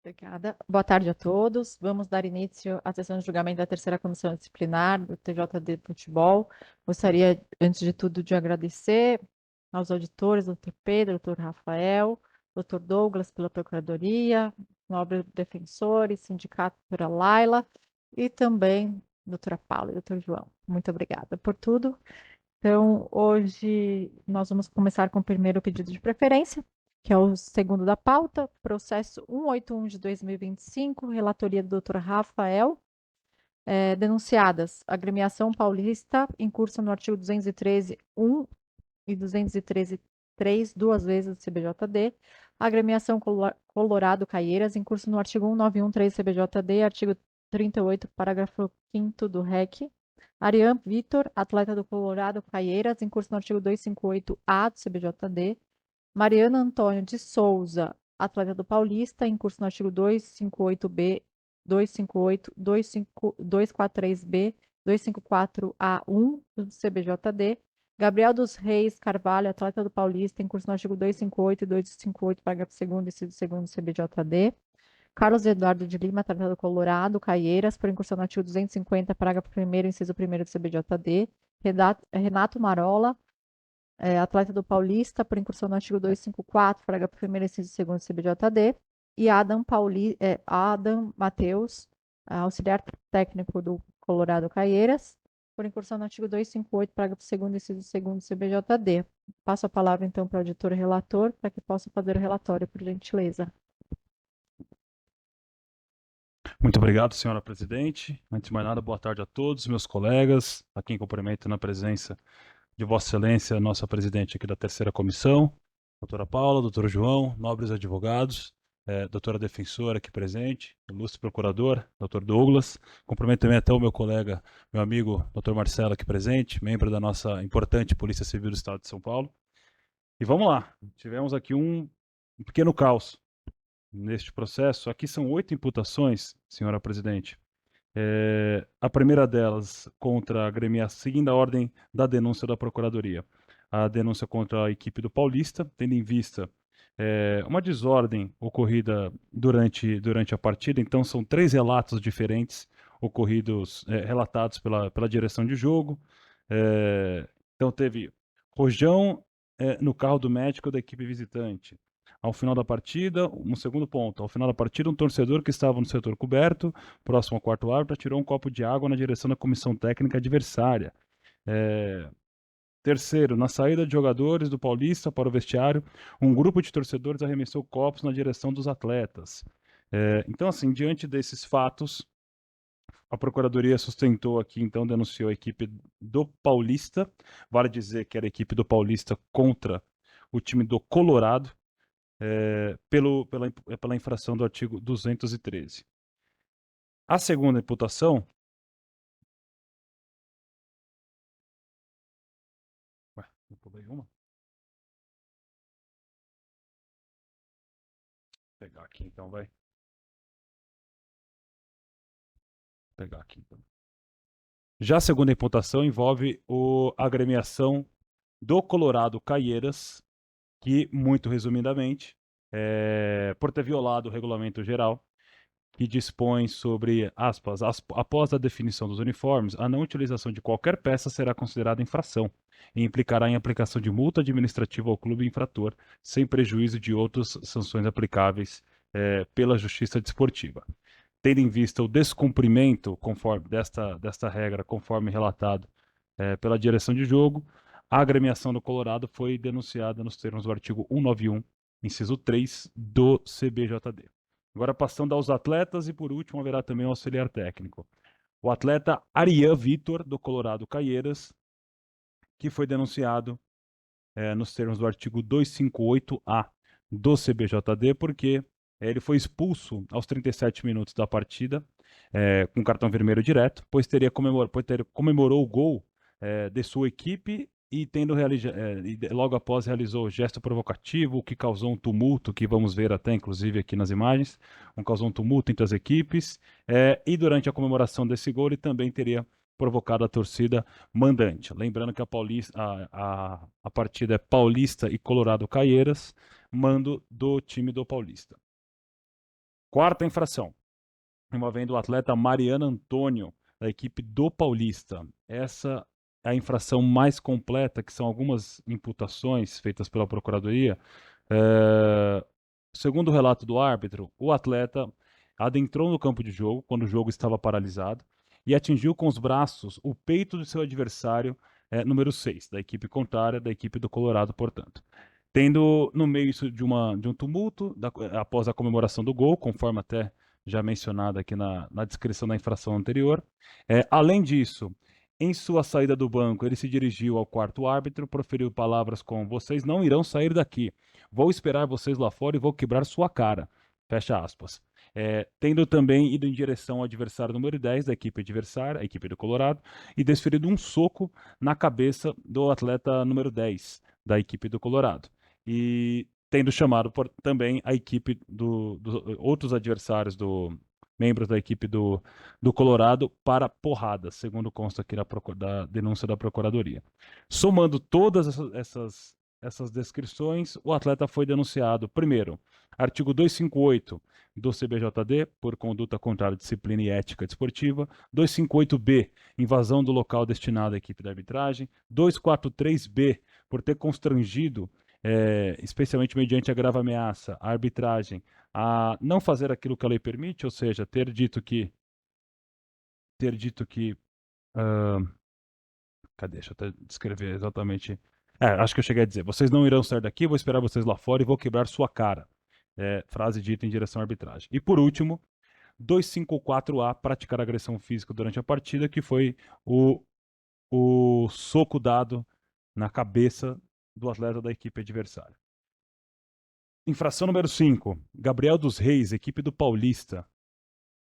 Obrigada. Boa tarde a todos. Vamos dar início à sessão de julgamento da terceira comissão disciplinar do TJD de Futebol. Gostaria, antes de tudo, de agradecer aos auditores, doutor Pedro, doutor Rafael, doutor Douglas pela Procuradoria, nobre defensores, sindicato, doutora Laila e também doutora Paula e doutor João. Muito obrigada por tudo. Então, hoje nós vamos começar com o primeiro pedido de preferência, que é o segundo da pauta, processo 181 de 2025, relatoria do Dr. Rafael. Denunciadas, agremiação paulista, em curso no artigo 213.1 e 213.3, duas vezes do CBJD. Agremiação Colorado Caieiras, em curso no artigo 1913 CBJD, artigo 38, parágrafo 5º do REC. Ariane Vitor, atleta do Colorado Caieiras, em curso no artigo 258A do CBJD. Mariana Antônio de Souza, atleta do Paulista, em curso no artigo 258B, 258, 243B, 254A1 do CBJD. Gabriel dos Reis Carvalho, atleta do Paulista, em curso no artigo 258 e 258, parágrafo 2º, inciso 2º do CBJD. Carlos Eduardo de Lima, atleta do Colorado, Caieiras, por incursão no artigo 250, parágrafo 1º, inciso 1º do CBJD. Renato Marola, atleta do Paulista, por incursão no artigo 254, parágrafo 1º, inciso 2º do CBJD. E Adam Matheus, auxiliar técnico do Colorado Caieiras, por incursão no artigo 258, parágrafo 2º, inciso 2º do CBJD. Passo a palavra, então, para o auditor relator, para que possa fazer o relatório, por gentileza. Muito obrigado, senhora presidente. Antes de mais nada, boa tarde a todos, meus colegas, a quem cumprimento na presença de Vossa Excelência, nossa presidente aqui da terceira comissão, doutora Paula, doutor João, nobres advogados, doutora defensora aqui presente, ilustre procurador, doutor Douglas. Cumprimento também até o meu colega, meu amigo, doutor Marcelo aqui presente, membro da nossa importante Polícia Civil do Estado de São Paulo. E vamos lá, tivemos aqui um pequeno caos neste processo. Aqui são 8 imputações, senhora presidente. A primeira delas contra a agremiação, seguindo a ordem da denúncia da Procuradoria. A denúncia contra a equipe do Paulista, tendo em vista uma desordem ocorrida durante a partida. Então, são 3 relatos diferentes ocorridos, relatados pela direção de jogo. Então, teve rojão no carro do médico da equipe visitante. Ao final da partida, um segundo ponto, ao final da partida, um torcedor que estava no setor coberto, próximo ao quarto árbitro, atirou um copo de água na direção da comissão técnica adversária. Terceiro, na saída de jogadores do Paulista para o vestiário, um grupo de torcedores arremessou copos na direção dos atletas. Então, assim, diante desses fatos, a Procuradoria sustentou aqui, então, denunciou a equipe do Paulista. Vale dizer que era a equipe do Paulista contra o time do Colorado, pela infração do artigo 213. A segunda imputação. Ué, eu pulei uma? Vou pegar aqui então, vai. Vou pegar aqui então. Já a segunda imputação envolve a agremiação do Colorado Caieiras, que, muito resumidamente, por ter violado o regulamento geral, que dispõe sobre, aspas, após a definição dos uniformes, a não utilização de qualquer peça será considerada infração e implicará em aplicação de multa administrativa ao clube infrator, sem prejuízo de outras sanções aplicáveis pela Justiça Desportiva. Tendo em vista o descumprimento conforme desta regra, conforme relatado pela direção de jogo, a agremiação do Colorado foi denunciada nos termos do artigo 191, inciso 3 do CBJD. Agora passando aos atletas e por último haverá também o auxiliar técnico. O atleta Ariane Vitor, do Colorado Caieiras, que foi denunciado nos termos do artigo 258A do CBJD, porque ele foi expulso aos 37 minutos da partida, com cartão vermelho direto, pois comemorou o gol de sua equipe e logo após realizou o gesto provocativo, o que causou um tumulto, que vamos ver até inclusive aqui nas imagens, causou um tumulto entre as equipes, e durante a comemoração desse gol ele também teria provocado a torcida mandante. Lembrando que a partida é Paulista e Colorado Caieiras, mando do time do Paulista. Quarta infração, envolvendo o atleta Mariano Antônio, da equipe do Paulista. Essa é a infração mais completa, que são algumas imputações feitas pela Procuradoria. Segundo o relato do árbitro, o atleta adentrou no campo de jogo quando o jogo estava paralisado e atingiu com os braços o peito do seu adversário, número 6, da equipe contrária, da equipe do Colorado, portanto. Tendo no meio isso de um tumulto após a comemoração do gol, conforme até já mencionado aqui na descrição da infração anterior. Além disso, em sua saída do banco, ele se dirigiu ao quarto árbitro, proferiu palavras como: "Vocês não irão sair daqui. Vou esperar vocês lá fora e vou quebrar sua cara." Fecha aspas. Tendo também ido em direção ao adversário número 10 da equipe adversária, a equipe do Colorado, e desferido um soco na cabeça do atleta número 10 da equipe do Colorado. E tendo chamado também a equipe outros adversários membros da equipe do Colorado para porradas, segundo consta aqui da denúncia da Procuradoria. Somando todas essas descrições, o atleta foi denunciado, primeiro, artigo 258 do CBJD, por conduta contrária à disciplina e ética desportiva, 258B, invasão do local destinado à equipe de arbitragem, 243B, por ter constrangido, especialmente mediante a grave ameaça, a arbitragem, a não fazer aquilo que a lei permite, ou seja, ter dito que cadê? Deixa eu até descrever exatamente. Acho que eu cheguei a dizer: "Vocês não irão sair daqui, vou esperar vocês lá fora e vou quebrar sua cara." Frase dita em direção à arbitragem. E por último, 254A, praticar agressão física durante a partida, que foi o soco dado na cabeça do atleta da equipe adversária. Infração número 5, Gabriel dos Reis, equipe do Paulista,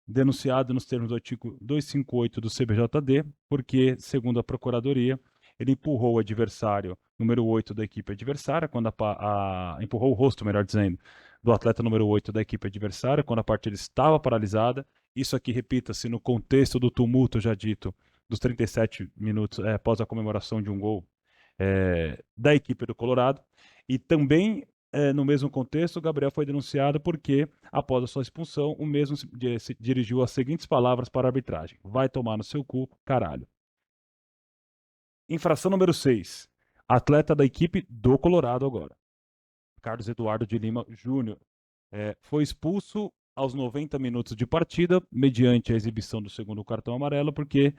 denunciado nos termos do artigo 258 do CBJD, porque, segundo a Procuradoria, ele empurrou o adversário número 8 da equipe adversária, empurrou o rosto, melhor dizendo, do atleta número 8 da equipe adversária, quando a partida estava paralisada. Isso aqui, repita-se, no contexto do tumulto já dito, dos 37 minutos após a comemoração de um gol da equipe do Colorado. E também, no mesmo contexto, o Gabriel foi denunciado porque, após a sua expulsão, o mesmo se dirigiu as seguintes palavras para a arbitragem: "Vai tomar no seu cu, caralho." Infração número 6. Atleta da equipe do Colorado agora, Carlos Eduardo de Lima Júnior, foi expulso aos 90 minutos de partida, mediante a exibição do segundo cartão amarelo, porque,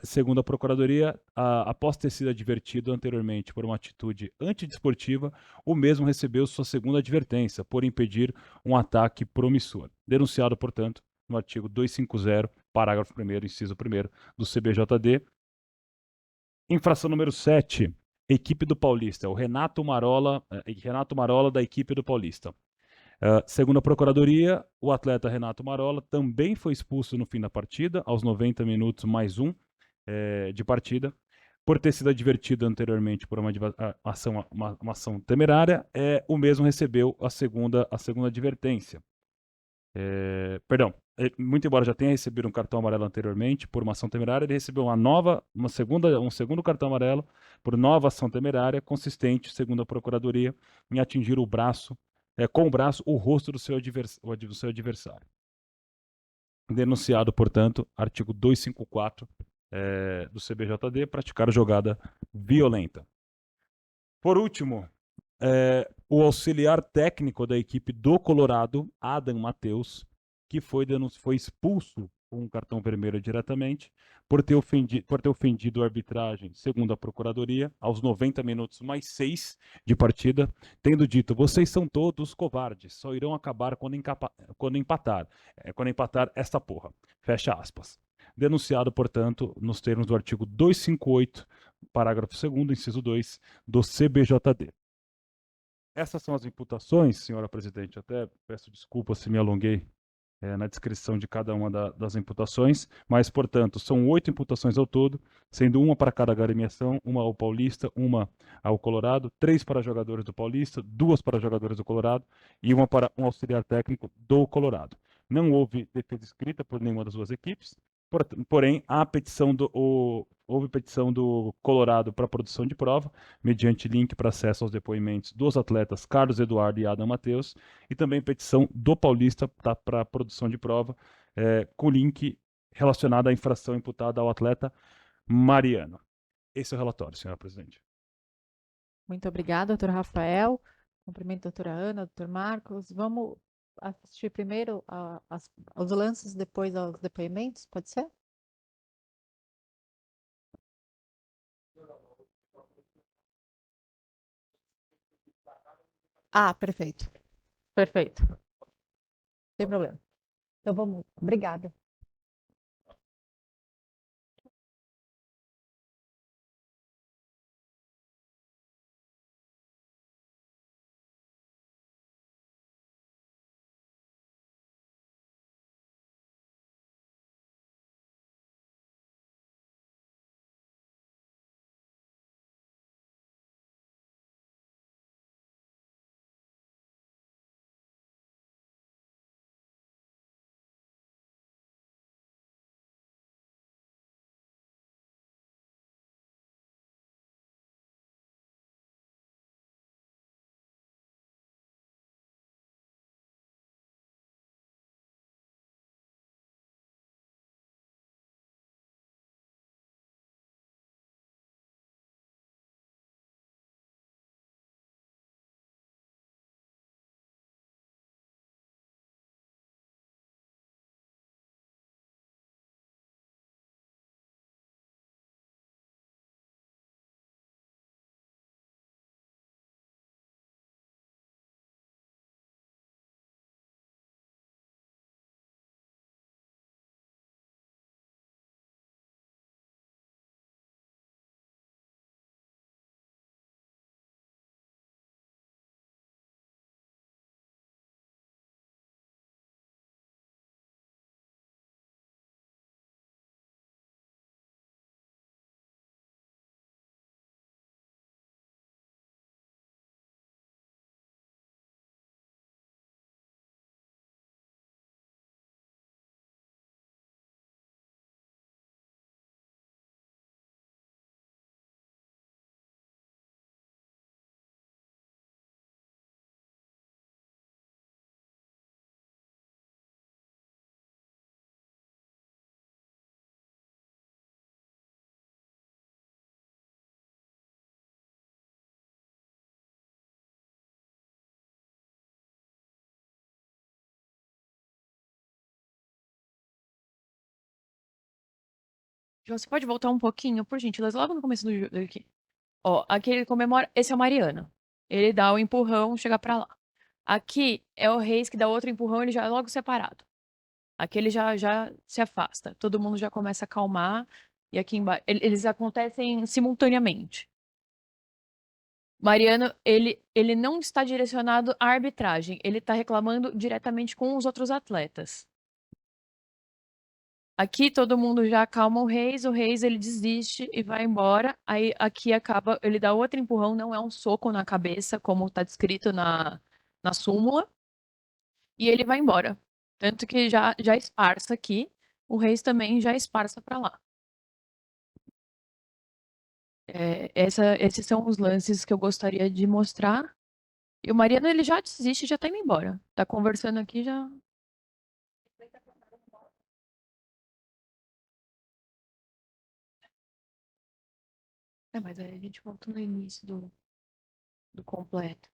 segundo a Procuradoria, após ter sido advertido anteriormente por uma atitude antidesportiva, o mesmo recebeu sua segunda advertência, por impedir um ataque promissor. Denunciado, portanto, no artigo 250, parágrafo 1º, inciso 1º do CBJD. Infração número 7, equipe do Paulista, o Renato Marola da equipe do Paulista. Segundo a Procuradoria, o atleta Renato Marola também foi expulso no fim da partida, aos 90 minutos mais um de partida, por ter sido advertido anteriormente por uma ação temerária. O mesmo recebeu a segunda advertência. Perdão, muito embora já tenha recebido um cartão amarelo anteriormente por uma ação temerária, ele recebeu um segundo cartão amarelo por nova ação temerária, consistente, segundo a Procuradoria, em atingir com o braço o rosto do seu adversário. Denunciado, portanto, artigo 254 do CBJD, praticar jogada violenta. Por último, o auxiliar técnico da equipe do Colorado, Adam Matheus, que foi expulso com um cartão vermelho diretamente por ter ofendido a arbitragem, segundo a Procuradoria, aos 90 minutos mais 6 de partida, tendo dito: "Vocês são todos covardes, só irão acabar quando empatar. Quando empatar esta porra." Fecha aspas. Denunciado, portanto, nos termos do artigo 258, parágrafo 2º, inciso 2, do CBJD. Essas são as imputações, senhora presidente. Até peço desculpa se me alonguei na descrição de cada uma das imputações, mas, portanto, são 8 imputações ao todo, sendo uma para cada agremiação, uma ao Paulista, uma ao Colorado, 3 para jogadores do Paulista, 2 para jogadores do Colorado e uma para um auxiliar técnico do Colorado. Não houve defesa escrita por nenhuma das duas equipes, Porém, houve petição do Colorado para produção de prova, mediante link para acesso aos depoimentos dos atletas Carlos Eduardo e Adam Matheus, e também petição do Paulista para produção de prova, com link relacionado à infração imputada ao atleta Mariano. Esse é o relatório, senhora presidente. Muito obrigada, doutor Rafael. Cumprimento a doutora Ana, doutor Marcos. Vamos assistir primeiro aos lances, depois aos depoimentos, pode ser? Ah, perfeito. Perfeito. Sem problema. Então vamos. Obrigada. Você pode voltar um pouquinho, por gentileza, logo no começo do aqui. Ó, aqui ele comemora. Esse é o Mariano. Ele dá o empurrão, chega pra lá. Aqui é o Reis que dá outro empurrão, ele já é logo separado. Aqui ele já se afasta. Todo mundo já começa a acalmar. E aqui embaixo. Eles acontecem simultaneamente. Mariano, ele não está direcionado à arbitragem. Ele está reclamando diretamente com os outros atletas. Aqui todo mundo já acalma o Reis ele desiste e vai embora. Aí aqui acaba, ele dá outro empurrão, não é um soco na cabeça, como está descrito na súmula, e ele vai embora. Tanto que já esparça aqui, o Reis também já esparça para lá. Esses são os lances que eu gostaria de mostrar. E o Mariano ele já desiste, já tá indo embora. Tá conversando aqui já. Mas aí a gente volta no início do completo.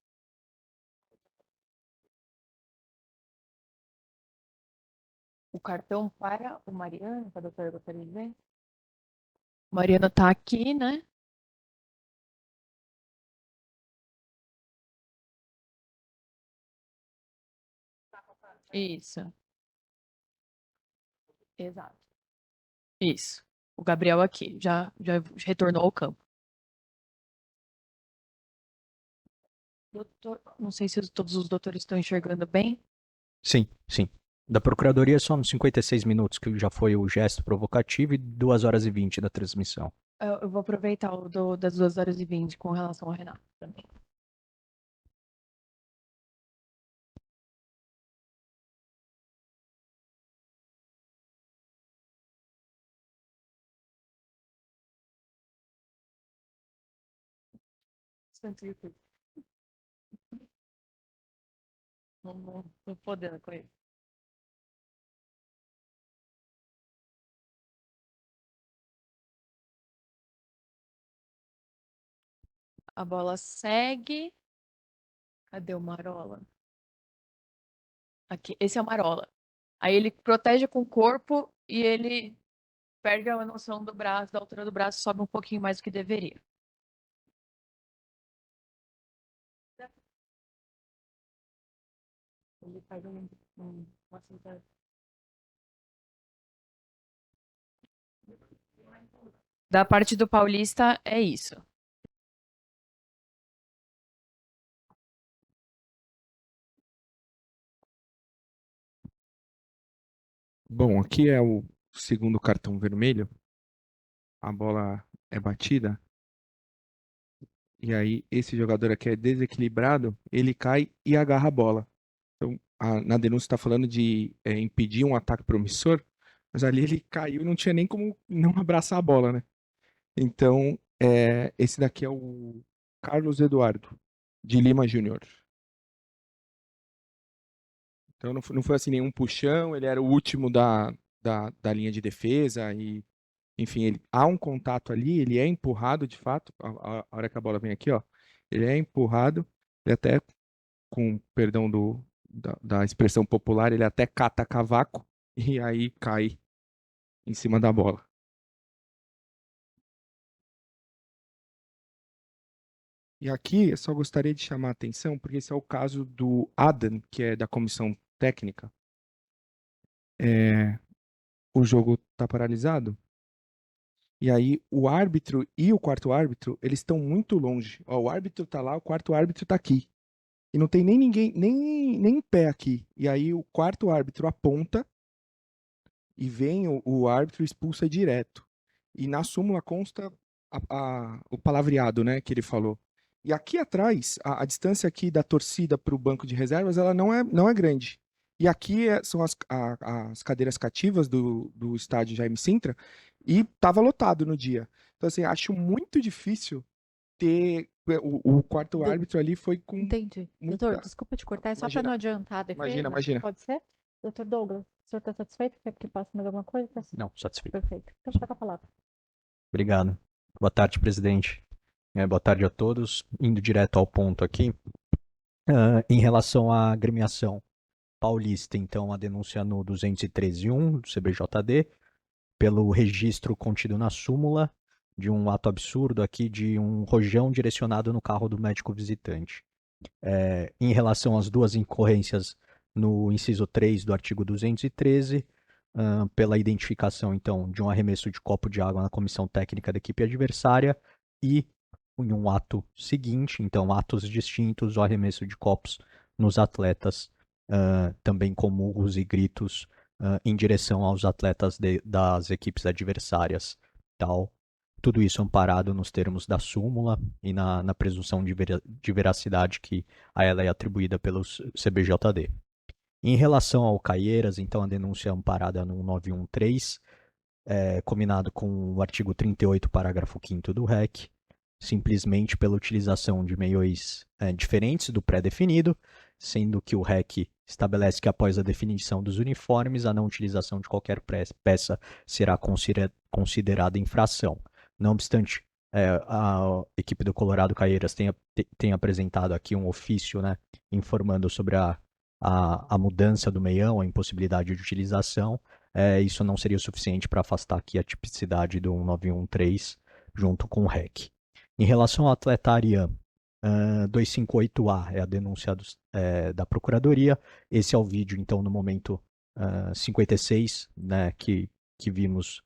O cartão para o Mariano, para a doutora gostaria de ver? O Mariano tá aqui, né? Isso, exato. Isso. O Gabriel aqui, já retornou ao campo. Doutor, não sei se todos os doutores estão enxergando bem. Sim, sim. Da Procuradoria são 56 minutos, que já foi o gesto provocativo, e 2 horas e 20 da transmissão. Eu vou aproveitar das 2 horas e 20 com relação ao Renato também. tanto YouTube. Não tô podendo com ele. A bola segue. Cadê o Marola? Aqui, esse é o Marola. Aí ele protege com o corpo e ele perde a noção do braço, da altura do braço, sobe um pouquinho mais do que deveria. Ele faz uma cinta. Da parte do Paulista, é isso. Bom, aqui é o segundo cartão vermelho. A bola é batida. E aí, esse jogador aqui é desequilibrado, ele cai e agarra a bola. Então, na denúncia está falando de impedir um ataque promissor, mas ali ele caiu e não tinha nem como não abraçar a bola, né? Então, esse daqui é o Carlos Eduardo, de Lima Júnior. Então, não foi assim nenhum puxão, ele era o último da linha de defesa e, enfim, há um contato ali, ele é empurrado de fato, a hora que a bola vem aqui, ó, ele é empurrado, ele até, com perdão da expressão popular, ele até cata cavaco e aí cai em cima da bola. E aqui eu só gostaria de chamar a atenção, porque esse é o caso do Adam, que é da comissão técnica. O jogo está paralisado. E aí o árbitro e o quarto árbitro, eles estão muito longe. Ó, o árbitro está lá, o quarto árbitro está aqui. E não tem nem ninguém, nem em pé aqui. E aí o quarto árbitro aponta e vem o árbitro e expulsa direto. E na súmula consta o palavreado, né, que ele falou. E aqui atrás, a distância aqui da torcida para o banco de reservas, ela não é grande. E aqui são as cadeiras cativas do estádio Jaime Sintra, e estava lotado no dia. Então, assim, acho muito difícil ter... O quarto árbitro ali foi com Entendi. muita... Doutor, desculpa te cortar, é só para não adiantar a defesa. Imagina. Pode ser? Doutor Douglas, o senhor está satisfeito? Quer que passe mais alguma coisa? Não, satisfeito. Perfeito. Então, fica com a palavra. Obrigado. Boa tarde, presidente. Boa tarde a todos. Indo direto ao ponto aqui. Em relação à agremiação paulista, então, a denúncia no 213.1 do CBJD, pelo registro contido na súmula de um ato absurdo aqui de um rojão direcionado no carro do médico visitante. Em relação às duas incorrências no inciso 3 do artigo 213, pela identificação, então, de um arremesso de copo de água na comissão técnica da equipe adversária e em um ato seguinte, então, atos distintos, o arremesso de copos nos atletas, também com murros e gritos em direção aos atletas das equipes adversárias, tal. Tudo isso amparado nos termos da súmula e na presunção de veracidade que a ela é atribuída pelo CBJD. Em relação ao Caieiras, então, a denúncia é amparada no 913, combinado com o artigo 38, parágrafo 5º do REC, simplesmente pela utilização de meios diferentes do pré-definido, sendo que o REC estabelece que após a definição dos uniformes, a não utilização de qualquer peça será considerada infração. Não obstante, a equipe do Colorado Caieiras tem apresentado aqui um ofício, né, informando sobre a mudança do meião, a impossibilidade de utilização. Isso não seria o suficiente para afastar aqui a tipicidade do 913 junto com o REC. Em relação ao atleta Arian, 258A é a denúncia da Procuradoria. Esse é o vídeo, então, no momento 56, né, que vimos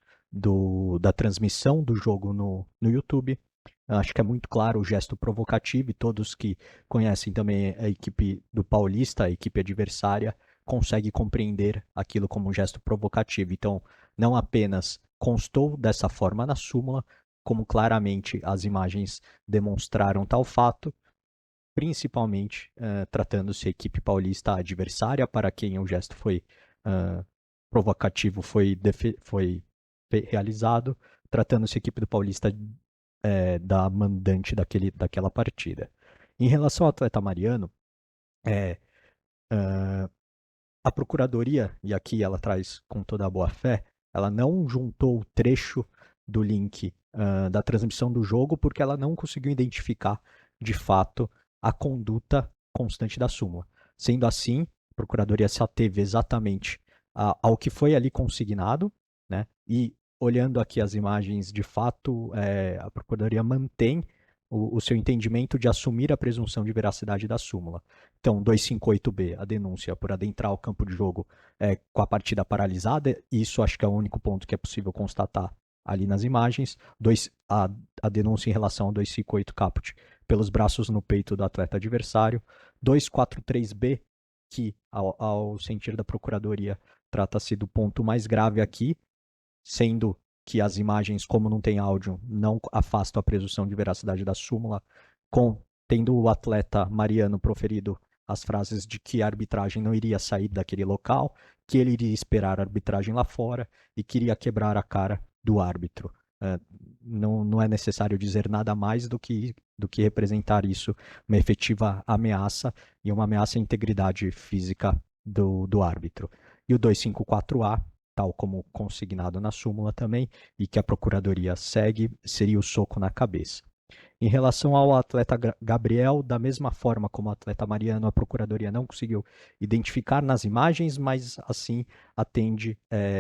da transmissão do jogo no YouTube. Acho que é muito claro o gesto provocativo e todos que conhecem também a equipe do Paulista, a equipe adversária, conseguem compreender aquilo como um gesto provocativo. Então, não apenas constou dessa forma na súmula, como claramente as imagens demonstraram tal fato, principalmente tratando-se a equipe paulista adversária, para quem o gesto foi provocativo, foi realizado, tratando-se a equipe do Paulista da mandante daquela partida. Em relação ao atleta Mariano, a Procuradoria, e aqui ela traz com toda a boa fé, ela não juntou o trecho do link da transmissão do jogo porque ela não conseguiu identificar, de fato, a conduta constante da súmula. Sendo assim, a Procuradoria se ateve exatamente ao que foi ali consignado, né? E olhando aqui as imagens, de fato, a Procuradoria mantém o seu entendimento de assumir a presunção de veracidade da súmula. Então, 258B, a denúncia por adentrar o campo de jogo com a partida paralisada, isso acho que é o único ponto que é possível constatar ali nas imagens. A denúncia em relação ao 258 caput pelos braços no peito do atleta adversário. 243B, que ao sentir da Procuradoria trata-se do ponto mais grave aqui, sendo que as imagens, como não tem áudio, não afastam a presunção de veracidade da súmula, tendo o atleta Mariano proferido as frases de que a arbitragem não iria sair daquele local, que ele iria esperar a arbitragem lá fora e queria quebrar a cara do árbitro. Não é necessário dizer nada mais do que representar isso, uma efetiva ameaça e uma ameaça à integridade física do árbitro. E o 254A, tal como consignado na súmula também, e que a Procuradoria segue, seria o soco na cabeça. Em relação ao atleta Gabriel, da mesma forma como o atleta Mariano, a Procuradoria não conseguiu identificar nas imagens, mas assim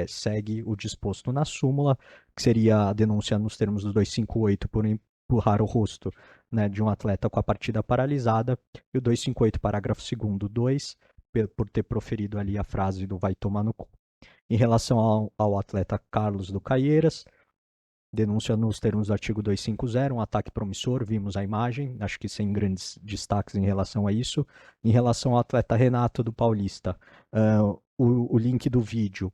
segue o disposto na súmula, que seria a denúncia nos termos do 258 por empurrar o rosto, né, de um atleta com a partida paralisada, e o 258, parágrafo 2º, 2, por ter proferido ali a frase do vai tomar no cu. Em relação ao atleta Carlos do Caieiras, denúncia nos termos do artigo 250, um ataque promissor, vimos a imagem, acho que sem grandes destaques em relação a isso. Em relação ao atleta Renato do Paulista, o link do vídeo,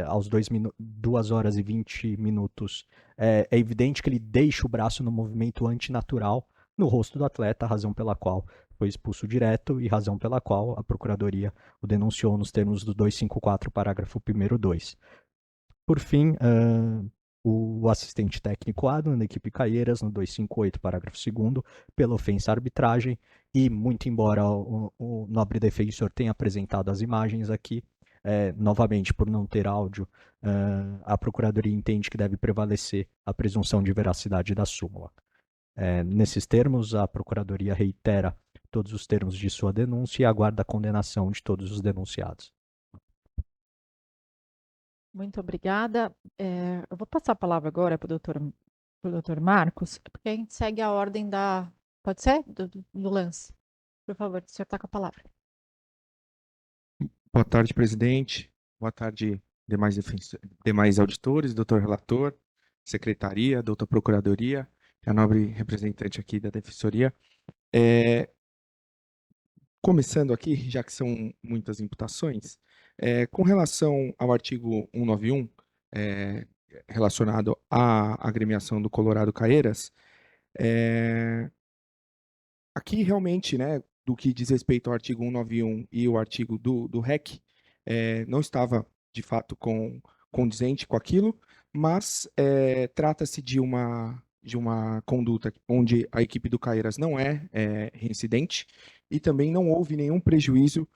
aos 2 horas e 20 minutos, é evidente que ele deixa o braço no movimento antinatural no rosto do atleta, razão pela qual foi expulso direto e razão pela qual a Procuradoria o denunciou nos termos do 254, parágrafo 1º, 2. Por fim, o assistente técnico Adam, da equipe Caieiras, no 258, parágrafo 2º, pela ofensa à arbitragem, e muito embora o nobre defensor tenha apresentado as imagens aqui, novamente, por não ter áudio, a Procuradoria entende que deve prevalecer a presunção de veracidade da súmula. Nesses termos, a Procuradoria reitera todos os termos de sua denúncia e aguarda a condenação de todos os denunciados. Muito obrigada. Eu vou passar a palavra agora para o doutor Marcos, porque a gente segue a ordem da. Pode ser? Do lance. Por favor, o senhor está com a palavra. Boa tarde, presidente. Boa tarde, demais auditores, doutor relator, secretaria, doutor procuradoria, a nobre representante aqui da defensoria. Começando aqui, já que são muitas imputações, com relação ao artigo 191, relacionado à agremiação do Colorado Caieiras, aqui realmente, né, do que diz respeito ao artigo 191 e o artigo do REC, não estava, de fato, condizente com aquilo, mas trata-se de uma conduta onde a equipe do Caieiras não é reincidente e também não houve nenhum prejuízo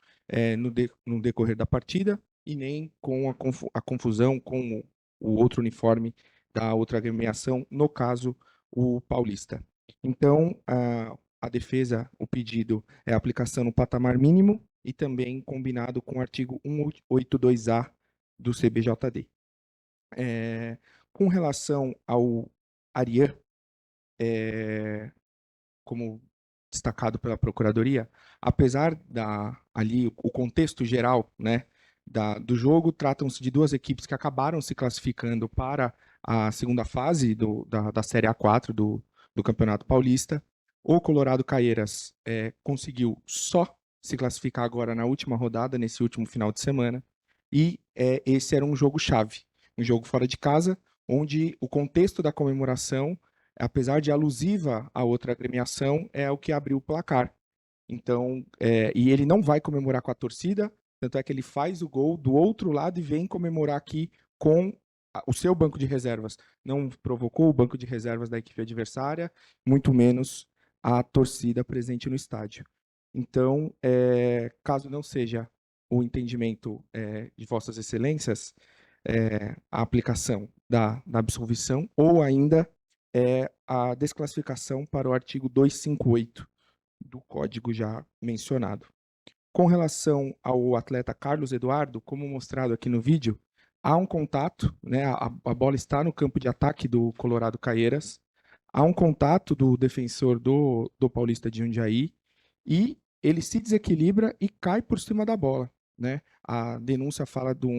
no decorrer da partida e nem com a confusão com o outro uniforme da outra agremiação, no caso, o Paulista. Então, a defesa, o pedido é a aplicação no patamar mínimo e também combinado com o artigo 182A do CBJD. Com relação ao Arian, como destacado pela Procuradoria, apesar ali o contexto geral, né, do jogo, tratam-se de duas equipes que acabaram se classificando para a segunda fase da Série A4 do Campeonato Paulista. O Colorado Caieiras conseguiu só se classificar agora na última rodada, nesse último final de semana, e esse era um jogo-chave, um jogo fora de casa, onde o contexto da comemoração, apesar de alusiva à outra agremiação, é o que abriu o placar. Então, e ele não vai comemorar com a torcida, tanto é que ele faz o gol do outro lado e vem comemorar aqui com o seu banco de reservas não provocou o banco de reservas da equipe adversária, muito menos a torcida presente no estádio. Então, caso não seja o entendimento de Vossas Excelências, a aplicação da absolvição ou ainda a desclassificação para o artigo 258 do Código já mencionado. Com relação ao atleta Carlos Eduardo, como mostrado aqui no vídeo, há um contato, né, a bola está no campo de ataque do Colorado Caieiras, há um contato do defensor do Paulista de Jundiaí e ele se desequilibra e cai por cima da bola, né? A denúncia fala do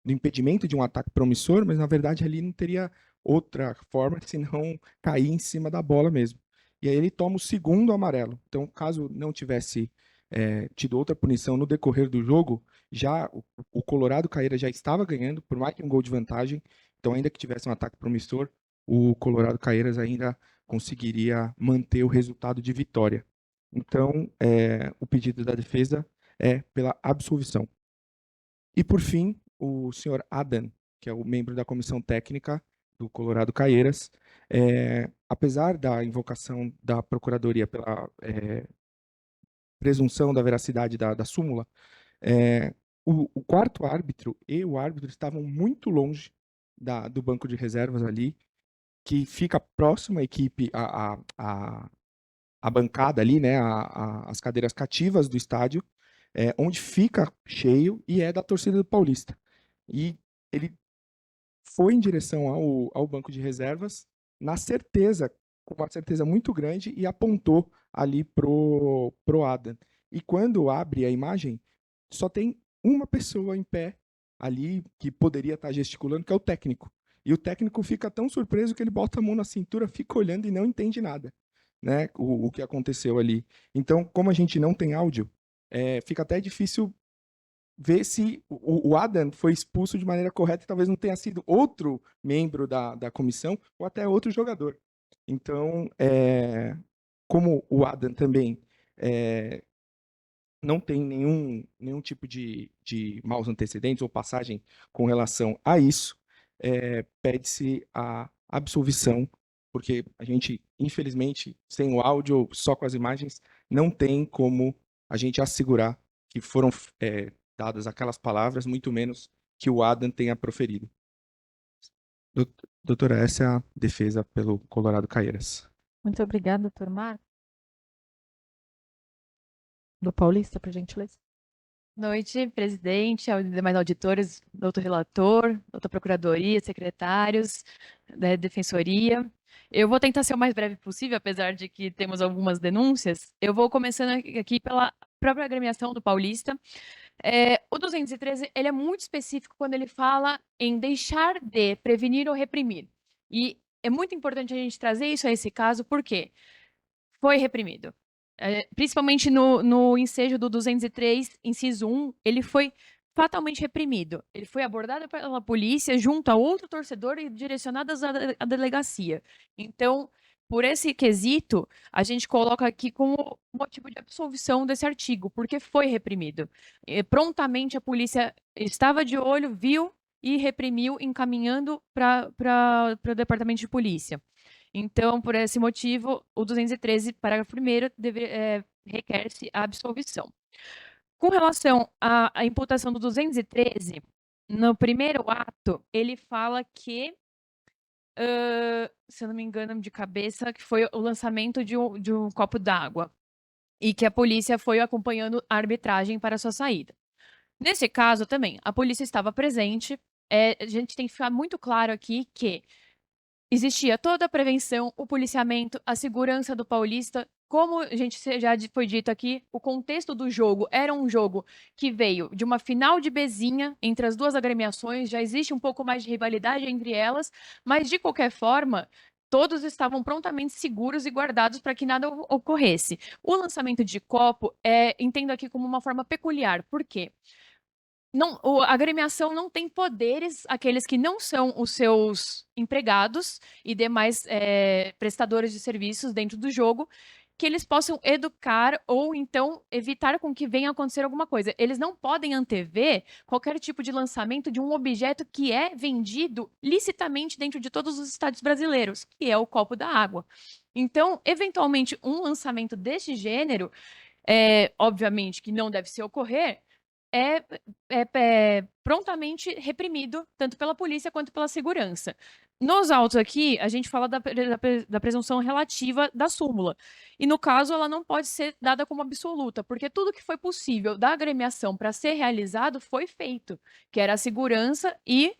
impedimento de um ataque promissor, mas na verdade ali não teria outra forma senão cair em cima da bola mesmo. E aí ele toma o segundo amarelo. Então, caso não tivesse tido outra punição no decorrer do jogo, já o Colorado Caieiras já estava ganhando por mais que um gol de vantagem. Então, ainda que tivesse um ataque promissor, o Colorado Caieiras ainda conseguiria manter o resultado de vitória. Então, o pedido da defesa é pela absolvição. E, por fim, o senhor Adam, que é o membro da comissão técnica do Colorado Caieiras, apesar da invocação da Procuradoria pela presunção da veracidade da súmula, o quarto árbitro e o árbitro estavam muito longe do banco de reservas ali, que fica próximo à equipe, a bancada ali, né, as cadeiras cativas do estádio, onde fica cheio e é da torcida do Paulista. E ele foi em direção ao banco de reservas, com uma certeza muito grande, e apontou ali pro Adam. E quando abre a imagem, só tem uma pessoa em pé ali que poderia estar gesticulando, que é o técnico. E o técnico fica tão surpreso que ele bota a mão na cintura, fica olhando e não entende nada, né, o que aconteceu ali. Então, como a gente não tem áudio, fica até difícil ver se o Adam foi expulso de maneira correta e talvez não tenha sido outro membro da comissão ou até outro jogador. Então, como o Adam também não tem nenhum tipo de maus antecedentes ou passagem com relação a isso, pede-se a absolvição, porque a gente, infelizmente, sem o áudio, só com as imagens, não tem como a gente assegurar que foram dadas aquelas palavras, muito menos que o Adam tenha proferido. Doutora, essa é a defesa pelo Colorado Caieiras. Muito obrigada, doutor Marcos. Do Paulista, por gentileza. Noite, presidente, demais auditores, doutor relator, doutor procuradoria, secretários da defensoria. Eu vou tentar ser o mais breve possível, apesar de que temos algumas denúncias. Eu vou começando aqui pela própria agremiação do Paulista. O 213, ele é muito específico quando ele fala em deixar de prevenir ou reprimir. E é muito importante a gente trazer isso a esse caso, porque foi reprimido. Principalmente no ensejo do 203, inciso 1, ele foi fatalmente reprimido. Ele foi abordado pela polícia junto a outro torcedor e direcionado à delegacia. Então, por esse quesito, a gente coloca aqui como motivo de absolvição desse artigo, porque foi reprimido. Prontamente a polícia estava de olho, viu e reprimiu, encaminhando para o departamento de polícia. Então, por esse motivo, o 213, parágrafo 1º, requer-se a absolvição. Com relação à imputação do 213, no primeiro ato, ele fala que, se eu não me engano de cabeça, que foi o lançamento de um copo d'água e que a polícia foi acompanhando a arbitragem para a sua saída. Nesse caso também, a polícia estava presente. A gente tem que ficar muito claro aqui que existia toda a prevenção, o policiamento, a segurança do Paulista. Como a gente já foi dito aqui, o contexto do jogo era um jogo que veio de uma final de bezinha entre as duas agremiações, já existe um pouco mais de rivalidade entre elas, mas de qualquer forma, todos estavam prontamente seguros e guardados para que nada ocorresse. O lançamento de copo entendo aqui como uma forma peculiar. Por quê? A agremiação não tem poderes, aqueles que não são os seus empregados e demais prestadores de serviços dentro do jogo, que eles possam educar ou então evitar com que venha a acontecer alguma coisa. Eles não podem antever qualquer tipo de lançamento de um objeto que é vendido licitamente dentro de todos os estádios brasileiros, que é o copo da água. Então, eventualmente, um lançamento deste gênero, obviamente que não deve se ocorrer, é prontamente reprimido, tanto pela polícia quanto pela segurança. Nos autos aqui, a gente fala da presunção relativa da súmula. E, no caso, ela não pode ser dada como absoluta, porque tudo que foi possível da agremiação para ser realizado foi feito, que era a segurança e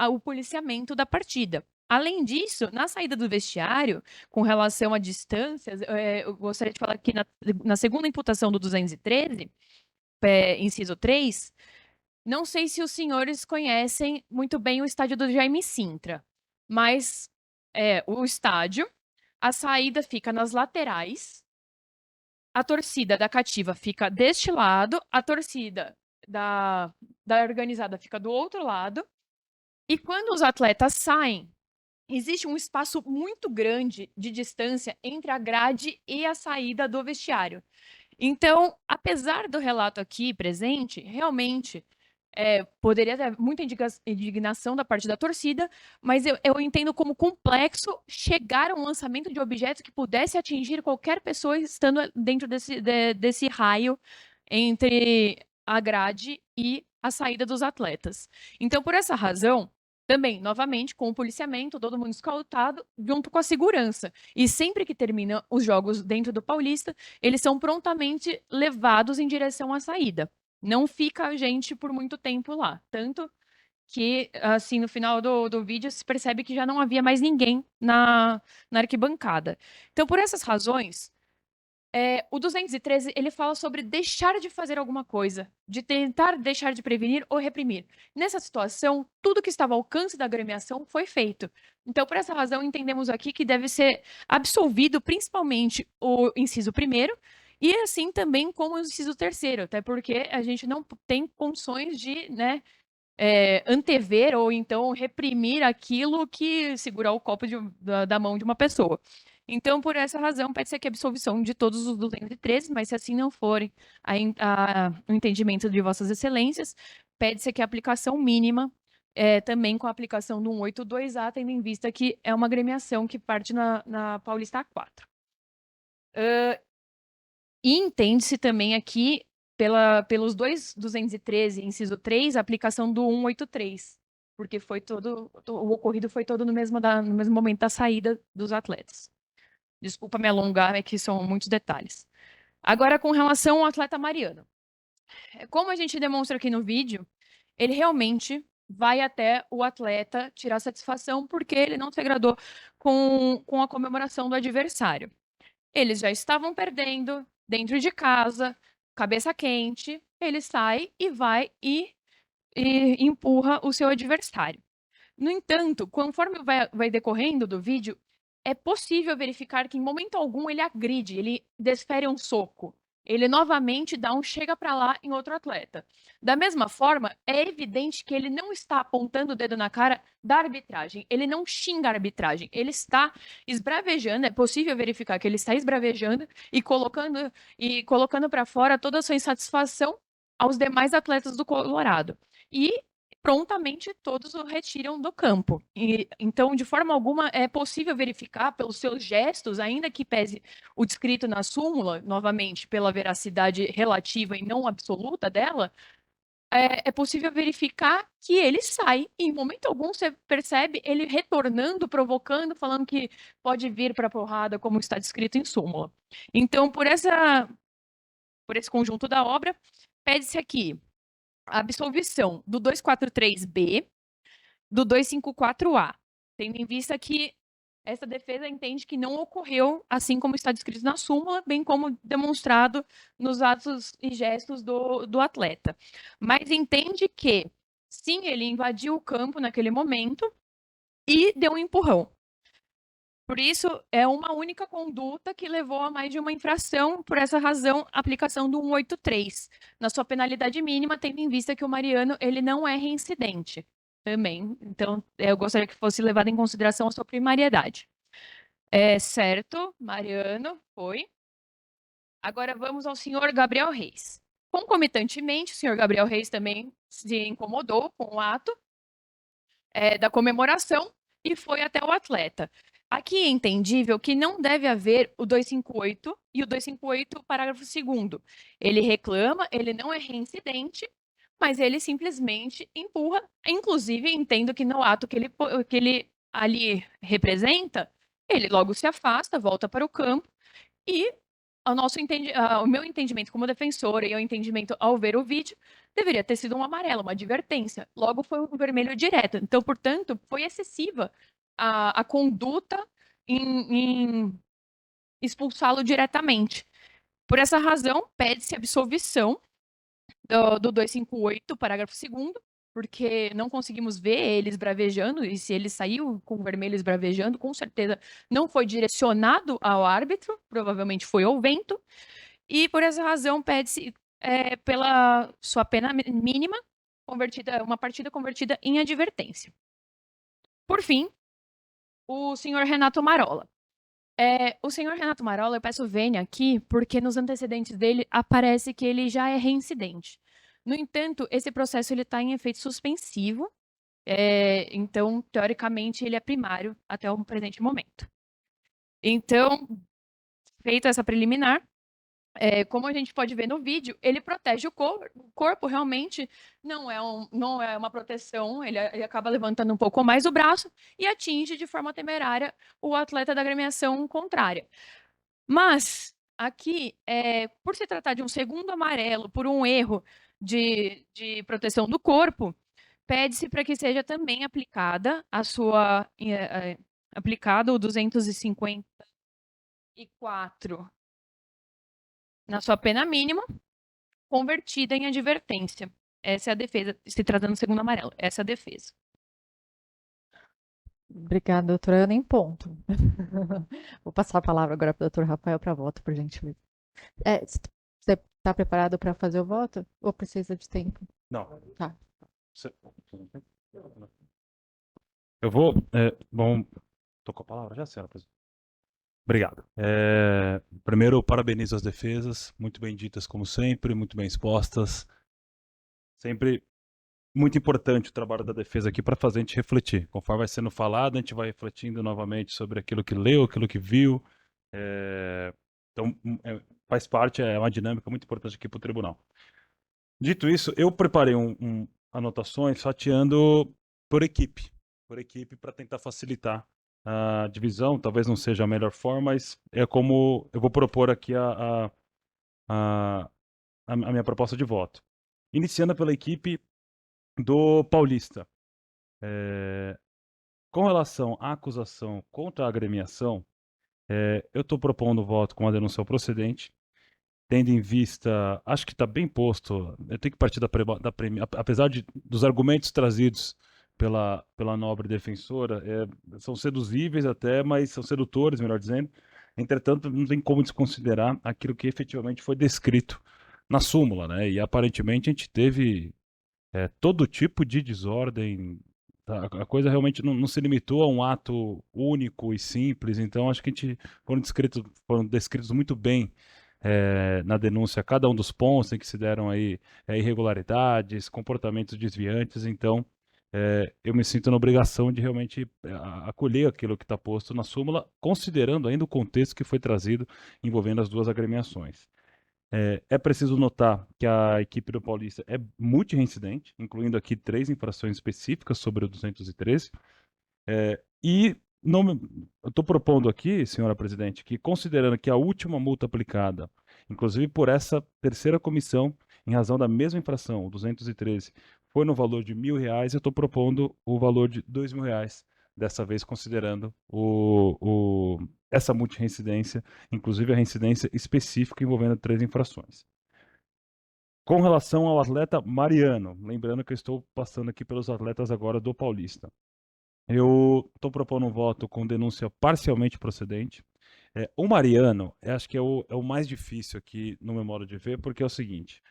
o policiamento da partida. Além disso, na saída do vestiário, com relação a distâncias, eu gostaria de falar que na segunda imputação do 213, inciso 3, não sei se os senhores conhecem muito bem o estádio do Jaime Sintra, mas o estádio, a saída fica nas laterais, a torcida da cativa fica deste lado, a torcida da organizada fica do outro lado, e quando os atletas saem, existe um espaço muito grande de distância entre a grade e a saída do vestiário. Então, apesar do relato aqui presente, realmente poderia ter muita indignação da parte da torcida, mas eu entendo como complexo chegar a um lançamento de objeto que pudesse atingir qualquer pessoa estando dentro desse raio entre a grade e a saída dos atletas. Então, por essa razão, também, novamente, com o policiamento, todo mundo escoltado, junto com a segurança. E sempre que terminam os jogos dentro do Paulista, eles são prontamente levados em direção à saída. Não fica a gente por muito tempo lá. Tanto que, assim, no final do vídeo, se percebe que já não havia mais ninguém na arquibancada. Então, por essas razões, o 213, ele fala sobre deixar de fazer alguma coisa, de tentar deixar de prevenir ou reprimir. Nessa situação, tudo que estava ao alcance da agremiação foi feito. Então, por essa razão, entendemos aqui que deve ser absolvido principalmente o inciso 1º e assim também como o inciso 3º, até porque a gente não tem condições de, antever ou então reprimir aquilo que segurar o copo da mão de uma pessoa. Então, por essa razão, pede-se aqui a absolvição de todos os 213, mas se assim não forem o entendimento de vossas excelências, pede-se aqui a aplicação mínima, também com a aplicação do 182A, tendo em vista que é uma agremiação que parte na Paulista A4. E entende-se também aqui, pelos 213, inciso 3, a aplicação do 183, porque o ocorrido foi todo no mesmo momento da saída dos atletas. Desculpa me alongar, é que são muitos detalhes. Agora, com relação ao atleta Mariano. Como a gente demonstra aqui no vídeo, ele realmente vai até o atleta tirar satisfação porque ele não se agradou com a comemoração do adversário. Eles já estavam perdendo dentro de casa, cabeça quente, ele sai e vai e empurra o seu adversário. No entanto, conforme vai decorrendo do vídeo, é possível verificar que em momento algum ele agride, ele desfere um soco. Ele novamente dá um chega para lá em outro atleta. Da mesma forma, é evidente que ele não está apontando o dedo na cara da arbitragem. Ele não xinga a arbitragem. Ele está esbravejando, é possível verificar que ele está esbravejando e colocando para fora toda a sua insatisfação aos demais atletas do Colorado. E prontamente todos o retiram do campo. Então, de forma alguma, é possível verificar pelos seus gestos, ainda que pese o descrito na súmula, novamente, pela veracidade relativa e não absoluta dela, é possível verificar que ele sai e, em momento algum, você percebe ele retornando, provocando, falando que pode vir para a porrada, como está descrito em súmula. Então, por esse conjunto da obra, pede-se aqui a absolvição do 243B, do 254A, tendo em vista que essa defesa entende que não ocorreu assim como está descrito na súmula, bem como demonstrado nos atos e gestos do atleta. Mas entende que, sim, ele invadiu o campo naquele momento e deu um empurrão. Por isso, é uma única conduta que levou a mais de uma infração, por essa razão, a aplicação do 183, na sua penalidade mínima, tendo em vista que o Mariano ele não é reincidente também. Então, eu gostaria que fosse levado em consideração a sua primariedade. Certo, Mariano, foi. Agora vamos ao senhor Gabriel Reis. Concomitantemente, o senhor Gabriel Reis também se incomodou com o ato da comemoração e foi até o atleta. Aqui é entendível que não deve haver o 258 e o 258, parágrafo 2º. Ele reclama, ele não é reincidente, mas ele simplesmente empurra. Inclusive, entendo que no ato que ele ali representa, ele logo se afasta, volta para o campo e o meu entendimento como defensora e o entendimento ao ver o vídeo deveria ter sido um amarelo, uma advertência. Logo foi um vermelho direto. Então, portanto, foi excessiva a conduta em expulsá-lo diretamente. Por essa razão, pede-se absolvição do 258, parágrafo 2º, porque não conseguimos ver ele esbravejando, e se ele saiu com o vermelho esbravejando, com certeza não foi direcionado ao árbitro, provavelmente foi ao vento, e por essa razão pede-se pela sua pena mínima, uma partida convertida em advertência. Por fim, o senhor Renato Marola. O senhor Renato Marola, eu peço vênia aqui, porque nos antecedentes dele aparece que ele já é reincidente. No entanto, esse processo está em efeito suspensivo, então, teoricamente, ele é primário até o presente momento. Então, feita essa preliminar, como a gente pode ver no vídeo, ele protege o corpo, realmente não é uma proteção, ele acaba levantando um pouco mais o braço e atinge de forma temerária o atleta da agremiação contrária. Mas, aqui, por se tratar de um segundo amarelo, por um erro de proteção do corpo, pede-se para que seja também aplicada aplicado o 254 na sua pena mínima, convertida em advertência. Essa é a defesa, se tratando do segundo amarelo. Essa é a defesa. Obrigada, doutora Ana, em ponto. Vou passar a palavra agora para o doutor Rafael para voto, por gentileza. Você está preparado para fazer o voto? Ou precisa de tempo? Não. Tá. Eu vou. Bom, tô com a palavra já, senhora presidente. Obrigado. Primeiro, parabenizo as defesas, muito bem ditas como sempre, muito bem expostas. Sempre muito importante o trabalho da defesa aqui para fazer a gente refletir. Conforme vai sendo falado, a gente vai refletindo novamente sobre aquilo que leu, aquilo que viu. Então, faz parte, é uma dinâmica muito importante aqui para o tribunal. Dito isso, eu preparei anotações fatiando por equipe para tentar facilitar a divisão. Talvez não seja a melhor forma, mas é como eu vou propor aqui a minha proposta de voto. Iniciando pela equipe do Paulista. Com relação à acusação contra a agremiação, eu estou propondo o voto com a denúncia ao procedente, tendo em vista, acho que está bem posto, eu tenho que partir apesar dos argumentos trazidos pela nobre defensora, são seduzíveis até, mas são sedutores, melhor dizendo. Entretanto, não tem como desconsiderar aquilo que efetivamente foi descrito na súmula, né? E aparentemente a gente teve todo tipo de desordem. A coisa realmente não se limitou a um ato único e simples, então acho que foram descritos muito bem na denúncia cada um dos pontos em que se deram aí irregularidades, comportamentos desviantes, então eu me sinto na obrigação de realmente acolher aquilo que está posto na súmula, considerando ainda o contexto que foi trazido envolvendo as duas agremiações. É preciso notar que a equipe do Paulista é multireincidente, incluindo aqui 3 infrações específicas sobre o 213. E eu estou propondo aqui, senhora presidente, que considerando que a última multa aplicada, inclusive por essa terceira comissão, em razão da mesma infração, o 213, foi no valor de R$ 1.000, eu estou propondo o valor de R$ 2.000, dessa vez considerando essa multireincidência, inclusive a reincidência específica envolvendo 3 infrações. Com relação ao atleta Mariano, lembrando que eu estou passando aqui pelos atletas agora do Paulista. Eu estou propondo um voto com denúncia parcialmente procedente. O Mariano, acho que é o mais difícil aqui no meu modo de ver, porque é o seguinte: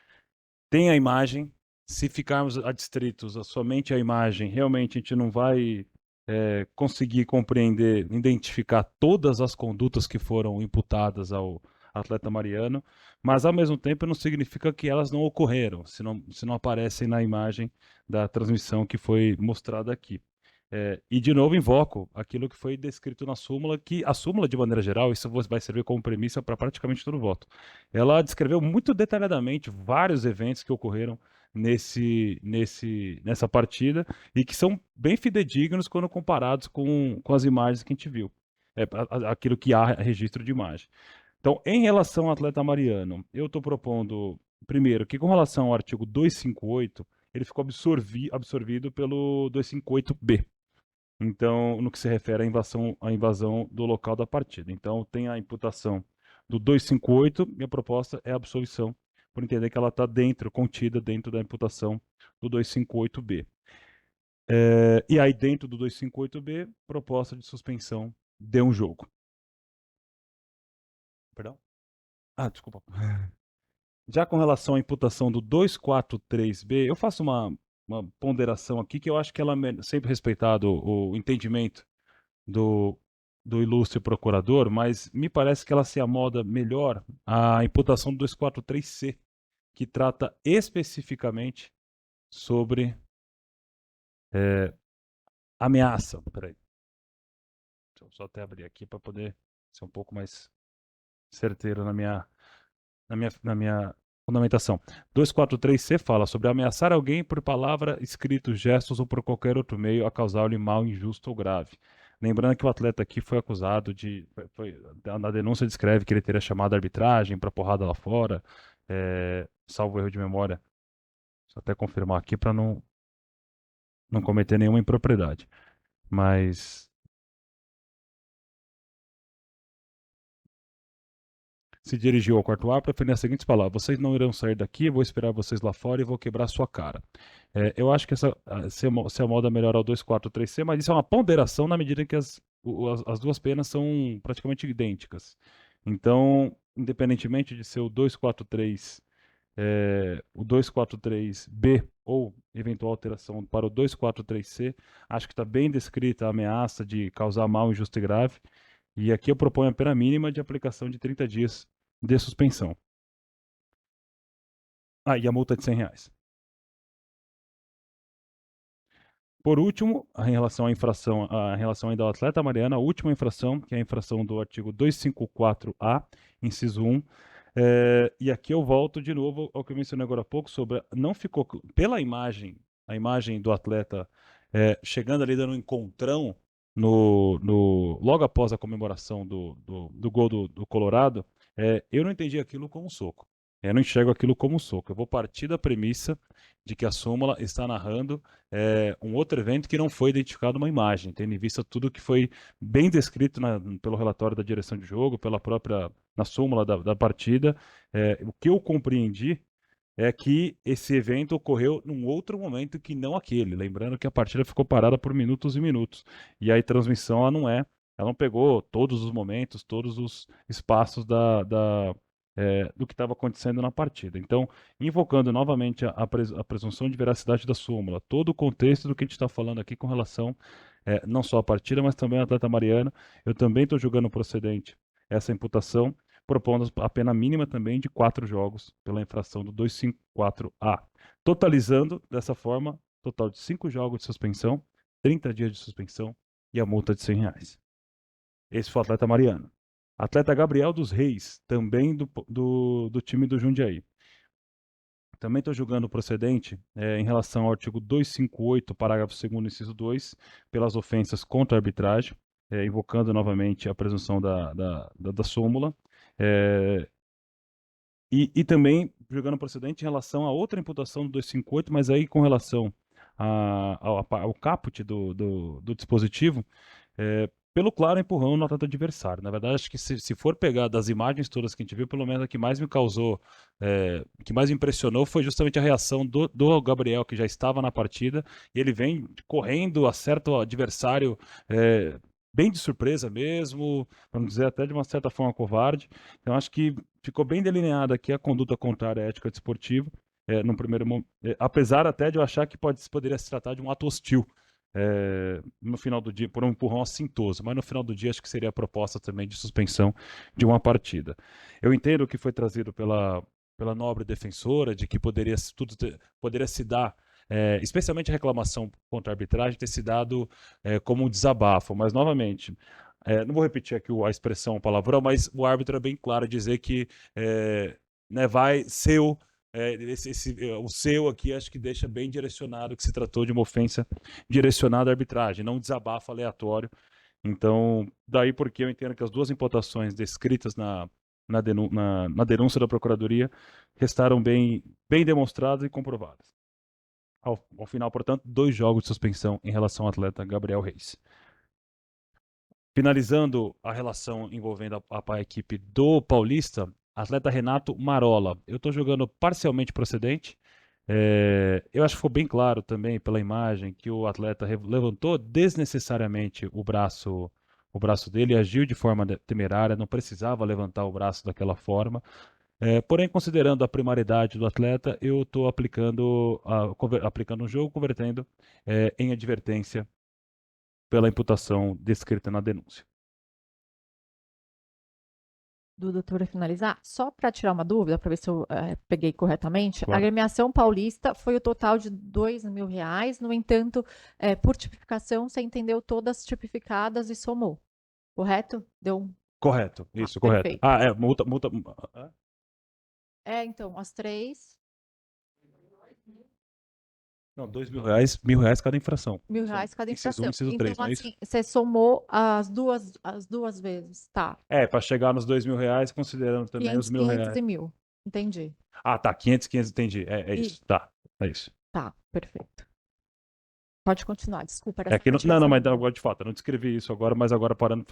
tem a imagem, se ficarmos adstritos a somente a imagem, realmente a gente não vai conseguir compreender, identificar todas as condutas que foram imputadas ao atleta Mariano, mas ao mesmo tempo não significa que elas não ocorreram, se não aparecem na imagem da transmissão que foi mostrada aqui. E de novo invoco aquilo que foi descrito na súmula, que a súmula, de maneira geral, isso vai servir como premissa para praticamente todo voto. Ela descreveu muito detalhadamente vários eventos que ocorreram nessa partida e que são bem fidedignos quando comparados com as imagens que a gente viu. Aquilo que há registro de imagem. Então, em relação ao atleta Mariano, eu estou propondo, primeiro, que com relação ao artigo 258, ele ficou absorvido pelo 258B. Então, no que se refere à invasão do local da partida. Então, tem a imputação do 258 e a proposta é a absolvição, por entender que ela está contida dentro da imputação do 258B. E aí, dentro do 258B, proposta de suspensão de um jogo. Perdão? Desculpa. Já com relação à imputação do 243B, eu faço uma ponderação aqui que eu acho que ela, sempre respeitado o entendimento do ilustre procurador, mas me parece que ela se amoda melhor à imputação do 243C, que trata especificamente sobre ameaça. Peraí. Deixa eu só até abrir aqui para poder ser um pouco mais certeiro na minha fundamentação. 243C fala sobre ameaçar alguém por palavra, escrito, gestos ou por qualquer outro meio a causar-lhe mal injusto ou grave. Lembrando que o atleta aqui foi acusado na denúncia descreve que ele teria chamado a arbitragem para porrada lá fora, salvo erro de memória. Deixa eu até confirmar aqui para não cometer nenhuma impropriedade. Mas se dirigiu ao quarto A para proferir as seguintes palavras: vocês não irão sair daqui, eu vou esperar vocês lá fora e vou quebrar sua cara. Eu acho que se amoda melhor ao 243C, mas isso é uma ponderação na medida que as duas penas são praticamente idênticas. Então, independentemente de ser o 243B ou eventual alteração para o 243C, acho que está bem descrita a ameaça de causar mal injusto e grave. E aqui eu proponho a pena mínima de aplicação de 30 dias de suspensão. E a multa de R$100. Por último, em relação ainda ao atleta Mariano, a última infração, que é a infração do artigo 254A, inciso 1. E aqui eu volto de novo ao que eu mencionei agora há pouco sobre não ficou pela imagem, a imagem do atleta chegando ali dando um encontrão logo após a comemoração do gol do Colorado, eu não entendi aquilo como um soco. Eu não enxergo aquilo como um soco. Eu vou partir da premissa de que a súmula está narrando um outro evento que não foi identificado uma imagem, tendo em vista tudo que foi bem descrito pelo relatório da direção de jogo, pela própria na súmula da partida. O que eu compreendi é que esse evento ocorreu num outro momento que não aquele. Lembrando que a partida ficou parada por minutos e minutos. E aí a transmissão ela não pegou todos os momentos, todos os espaços do que estava acontecendo na partida. Então, invocando novamente a presunção de veracidade da súmula, todo o contexto do que a gente está falando aqui com relação não só à partida, mas também ao atleta Mariano, eu também estou julgando procedente essa imputação, propondo a pena mínima também de 4 jogos pela infração do 254A. Totalizando, dessa forma, total de 5 jogos de suspensão, 30 dias de suspensão e a multa de R$100. Esse foi o atleta Mariano. Atleta Gabriel dos Reis, também do time do Jundiaí. Também estou julgando procedente em relação ao artigo 258, parágrafo 2º, inciso 2, pelas ofensas contra a arbitragem, invocando novamente a presunção da súmula. E também julgando procedente em relação a outra imputação do 258, mas aí com relação ao caput do dispositivo, pelo claro empurrão no atleta adversário. Na verdade, acho que se for pegar das imagens todas que a gente viu, pelo menos a que mais me causou, que mais me impressionou foi justamente a reação do Gabriel, que já estava na partida, e ele vem correndo, acerta o adversário bem de surpresa mesmo, para não dizer até de uma certa forma covarde. Então acho que ficou bem delineada aqui a conduta contrária à ética desportiva, no primeiro momento, apesar até de eu achar que poderia se tratar de um ato hostil, no final do dia, por um empurrão assintoso, mas no final do dia acho que seria a proposta também de suspensão de uma partida. Eu entendo que foi trazido pela nobre defensora, de que poderia se dar, especialmente a reclamação contra a arbitragem, ter se dado como um desabafo, mas novamente, não vou repetir aqui a expressão palavrão, mas o árbitro é bem claro em dizer que né, vai ser o seu aqui acho que deixa bem direcionado que se tratou de uma ofensa direcionada à arbitragem, não um desabafo aleatório. Então, daí porque eu entendo que as duas imputações descritas na denúncia da Procuradoria restaram bem demonstradas e comprovadas. Ao final, portanto, 2 jogos de suspensão em relação ao atleta Gabriel Reis. Finalizando a relação envolvendo a equipe do Paulista, atleta Renato Marola. Eu estou jogando parcialmente procedente. Eu acho que ficou bem claro também pela imagem que o atleta levantou desnecessariamente o braço dele, agiu de forma temerária, não precisava levantar o braço daquela forma. Porém, considerando a primaridade do atleta, eu estou aplicando um jogo, convertendo em advertência pela imputação descrita na denúncia. Do doutor finalizar, só para tirar uma dúvida, para ver se eu peguei corretamente, Claro. a agremiação paulista foi o total de R$ 2.000, no entanto, por tipificação, você entendeu todas tipificadas e somou, correto? Deu um... Correto, isso, correto. perfeito. Multa. Então, as 3, Não, R$ 2.000 cada infração. R$ 1.000 cada Inciso 1 infração. e inciso Então, 3, não é isso? assim, você somou as duas vezes, tá? Para chegar nos R$ 2.000, considerando também 500, os R$ 1.000. 500 e 1.000. Entendi. Tá, 500, entendi. É isso, tá, é isso. Tá, perfeito. Pode continuar, desculpa, era É só que pra não, tirar não, essa mas dúvida. agora de fato, eu não descrevi isso agora, mas agora parando,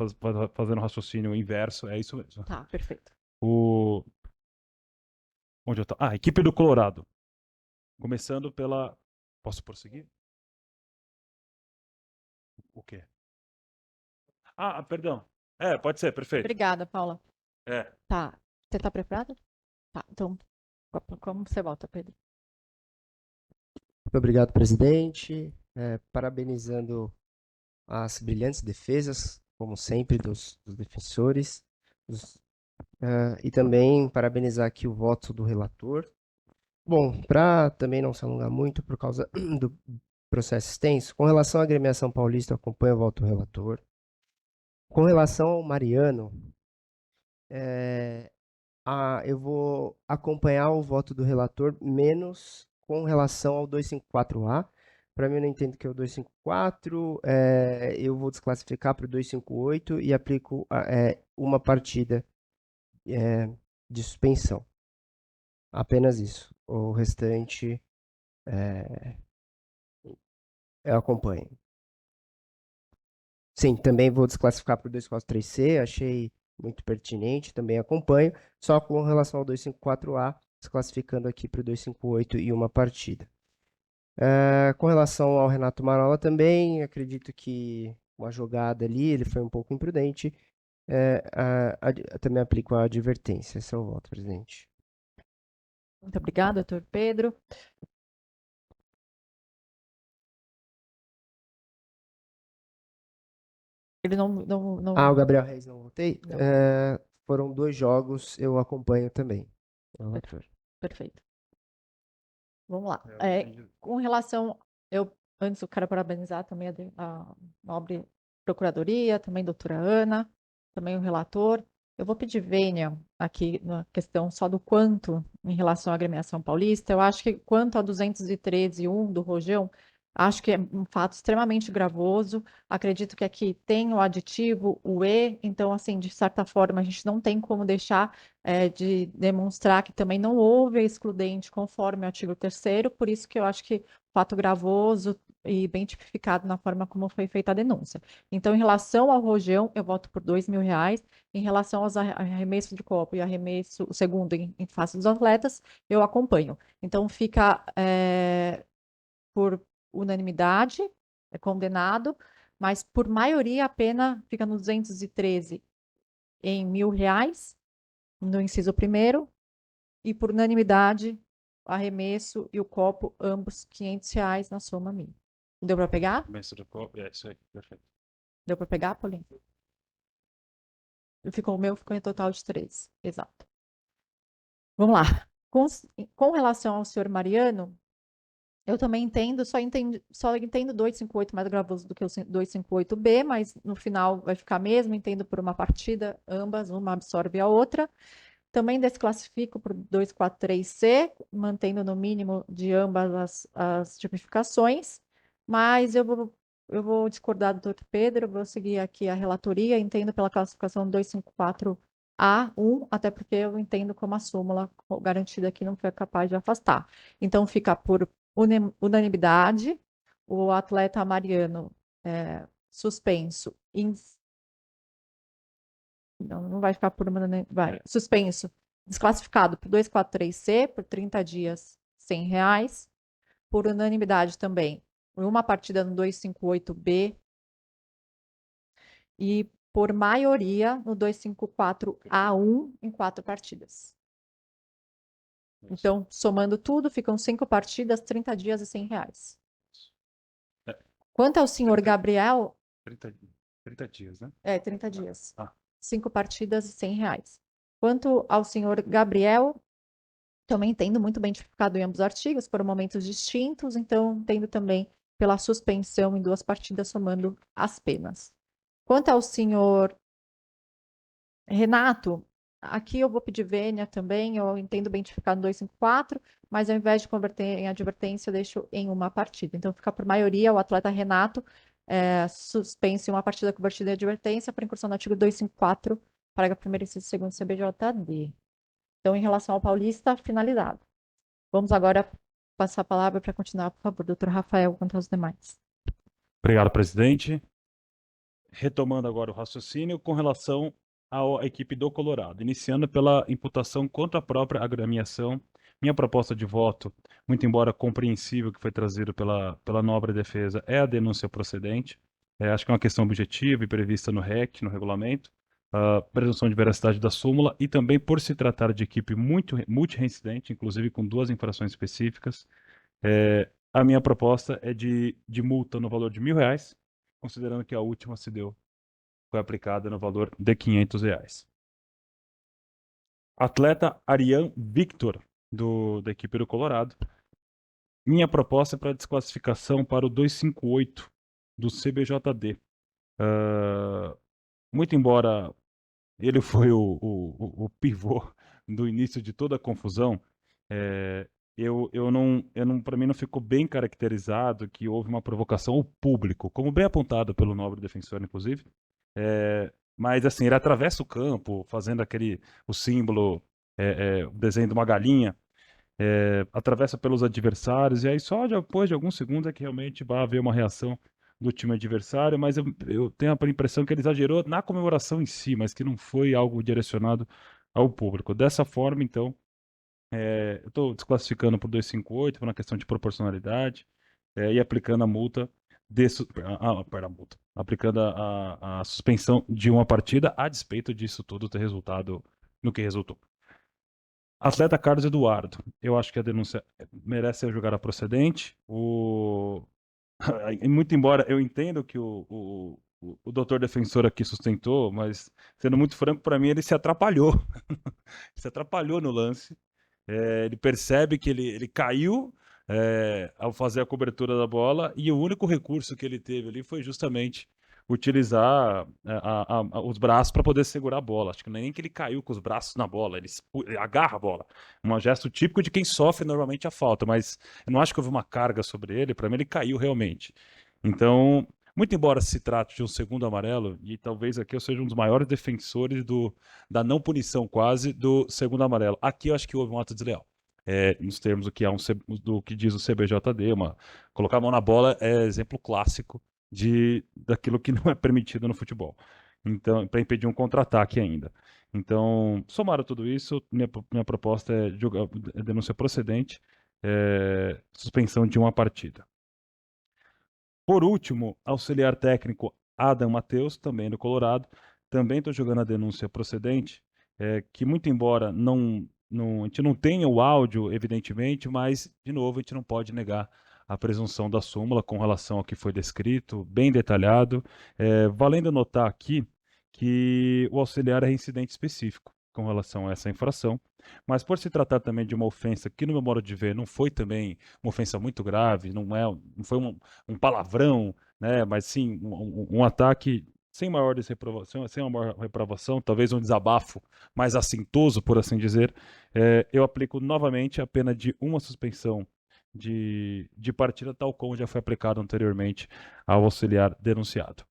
fazendo raciocínio inverso, é isso mesmo. Tá, perfeito. Onde eu tô? Equipe do Colorado. Começando pela... Posso prosseguir? O quê? Perdão. Pode ser, perfeito. Obrigada, Paula. É. Tá, você tá preparado? Tá, então, como você volta, Pedro? Muito obrigado, presidente. Parabenizando as brilhantes defesas, como sempre, dos defensores. E também parabenizar aqui o voto do relator. Bom, para também não se alongar muito por causa do processo extenso, com relação à agremiação paulista, eu acompanho o voto do relator. Com relação ao Mariano, eu vou acompanhar o voto do relator, menos com relação ao 254A. Para mim, eu não entendo que é o 254. Eu vou desclassificar para o 258 e aplico uma partida de suspensão. Apenas isso. O restante eu acompanho. Sim, também vou desclassificar para o 243C. Achei muito pertinente, também acompanho. Só com relação ao 254A, desclassificando aqui para o 258 e uma partida. Com relação ao Renato Marola também, acredito que uma jogada ali, ele foi um pouco imprudente. Também aplico a advertência. Esse é o voto, presidente. Muito obrigada, doutor Pedro. Ele não... O Gabriel Reis não votei? Não. Foram 2 jogos, eu acompanho também. Relator. Perfeito. Vamos lá. Com relação, antes eu quero parabenizar também a nobre procuradoria, também a doutora Ana, também o relator. Eu vou pedir vênia aqui na questão só do quanto em relação à agremiação paulista. Eu acho que quanto a 213.1 do Rojão, acho que é um fato extremamente gravoso. Acredito que aqui tem o aditivo, o E, então, assim, de certa forma, a gente não tem como deixar de demonstrar que também não houve excludente conforme o artigo 3º, por isso que eu acho que fato gravoso e bem tipificado na forma como foi feita a denúncia. Então, em relação ao Rojão, eu voto por R$ 2.000. Em relação aos arremessos de copo e arremesso, o segundo em face dos atletas, eu acompanho. Então, fica por unanimidade, é condenado, mas por maioria a pena fica no 213 em R$ 1.000, no inciso 1º, e por unanimidade, o arremesso e o copo, ambos R$ 500 na soma mínima. Deu para pegar? Mestre do copo. É isso aí, perfeito. Deu para pegar, Paulinho? O meu ficou em total de 13. Exato. Vamos lá. Com relação ao senhor Mariano, eu também entendo, só entendo 258 mais gravoso do que o 258B, mas no final vai ficar mesmo, entendo por uma partida, ambas, uma absorve a outra. Também desclassifico para o 243C, mantendo no mínimo de ambas as tipificações, mas eu vou discordar do Dr. Pedro, vou seguir aqui a relatoria, entendo pela classificação 254A1, até porque eu entendo como a súmula garantida aqui não foi capaz de afastar. Então fica por unanimidade, o atleta Mariano suspenso não vai ficar por vai. Suspenso. Desclassificado por 243C, por 30 dias, R$ 100. Por unanimidade também, por uma partida no 258B. E por maioria no 254A1 em 4 partidas. Então, somando tudo, ficam 5 partidas, 30 dias e R$ 100. É. Quanto ao senhor 30 Gabriel, 30 dias, né? 30 dias. Ah. 5 partidas e R$ 100. Quanto ao senhor Gabriel, também entendo muito bem tipificado em ambos os artigos, foram momentos distintos, então entendo também pela suspensão em 2 partidas, somando as penas. Quanto ao senhor Renato, aqui eu vou pedir vênia também, eu entendo bem tipificado no 254, mas ao invés de converter em advertência, eu deixo em uma partida. Então fica por maioria o atleta Renato suspenso em uma partida convertida em advertência por incursão no artigo 254, parágrafo 1º, inciso 2º CBJD. Então, em relação ao Paulista, finalizado. Vamos agora passar a palavra para continuar, por favor, doutor Rafael, quanto aos demais. Obrigado, presidente. Retomando agora o raciocínio com relação à equipe do Colorado, iniciando pela imputação contra a própria agremiação. Minha proposta de voto, muito embora compreensível que foi trazido pela nobre defesa, é a denúncia procedente. Acho que é uma questão objetiva e prevista no REC, no regulamento, a presunção de veracidade da súmula e também por se tratar de equipe muito multireincidente, inclusive com 2 infrações específicas. A minha proposta é de multa no valor de R$ 1.000, considerando que a última foi aplicada no valor de R$ 500. Atleta Arian Victor, da equipe do Colorado. Minha proposta é para desclassificação para o 258 do CBJD. Muito embora ele foi o pivô do início de toda a confusão, para mim não ficou bem caracterizado que houve uma provocação ao público, como bem apontado pelo nobre defensor, inclusive. Mas assim, ele atravessa o campo, fazendo o símbolo, o desenho de uma galinha, atravessa pelos adversários, e aí só depois de alguns segundos é que realmente vai haver uma reação do time adversário, mas eu tenho a impressão que ele exagerou na comemoração em si, mas que não foi algo direcionado ao público. Dessa forma, então, eu estou desclassificando por 258, por uma questão de proporcionalidade, e aplicando a multa, aplicando a suspensão de uma partida, a despeito disso tudo ter resultado no que resultou. Atleta Carlos Eduardo, eu acho que a denúncia merece ser julgada procedente. Muito embora eu entenda que o doutor defensor aqui sustentou, mas sendo muito franco, para mim ele se atrapalhou. Se atrapalhou no lance. Ele percebe que ele caiu ao fazer a cobertura da bola e o único recurso que ele teve ali foi justamente utilizar os braços para poder segurar a bola. Acho que nem que ele caiu com os braços na bola, ele agarra a bola. Um gesto típico de quem sofre normalmente a falta, mas eu não acho que houve uma carga sobre ele, para mim ele caiu realmente. Então, muito embora se trate de um segundo amarelo, e talvez aqui eu seja um dos maiores defensores da não punição quase do segundo amarelo. Aqui eu acho que houve um ato desleal. Nos termos do que diz o CBJD, colocar a mão na bola é exemplo clássico daquilo que não é permitido no futebol. Então, para impedir um contra-ataque ainda. Então, somado tudo isso, minha proposta é denúncia procedente, suspensão de uma partida. Por último, auxiliar técnico Adam Matheus, também do Colorado, também estou jogando a denúncia procedente, que muito embora a gente não tenha o áudio, evidentemente, mas, de novo, a gente não pode negar a presunção da súmula com relação ao que foi descrito, bem detalhado. Valendo notar aqui que o auxiliar é reincidente específico com relação a essa infração, mas por se tratar também de uma ofensa que, no meu modo de ver, não foi também uma ofensa muito grave, não foi um palavrão, né, mas sim um ataque sem maior reprovação, sem uma maior reprovação, talvez um desabafo mais assintoso, por assim dizer, eu aplico novamente a pena de uma suspensão de partida, tal como já foi aplicado anteriormente ao auxiliar denunciado.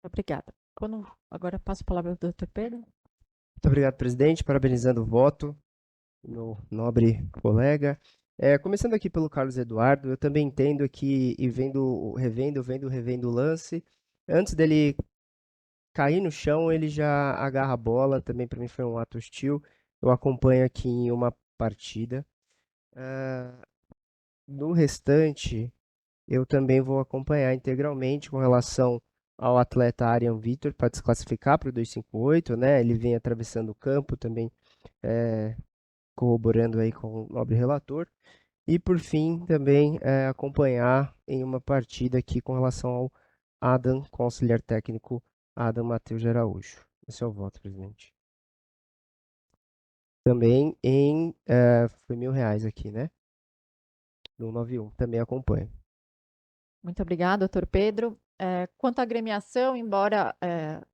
Obrigada. Agora passo a palavra ao Dr. Pedro. Muito obrigado, presidente. Parabenizando o voto, meu nobre colega. Começando aqui pelo Carlos Eduardo, eu também entendo que, e revendo o lance, antes dele cair no chão, ele já agarra a bola. Também para mim foi um ato hostil. Eu acompanho aqui em uma partida. No restante, eu também vou acompanhar integralmente com relação ao atleta Arian Vitor para desclassificar para o 258, né? Ele vem atravessando o campo também, corroborando aí com o nobre relator. E por fim, também acompanhar em uma partida aqui com relação ao Adam, com auxiliar técnico Adam Matheus de Araújo. Esse é o voto, presidente. Também foi R$ 1.000 aqui, né? No 91, também acompanho. Muito obrigada, doutor Pedro. Quanto à agremiação, embora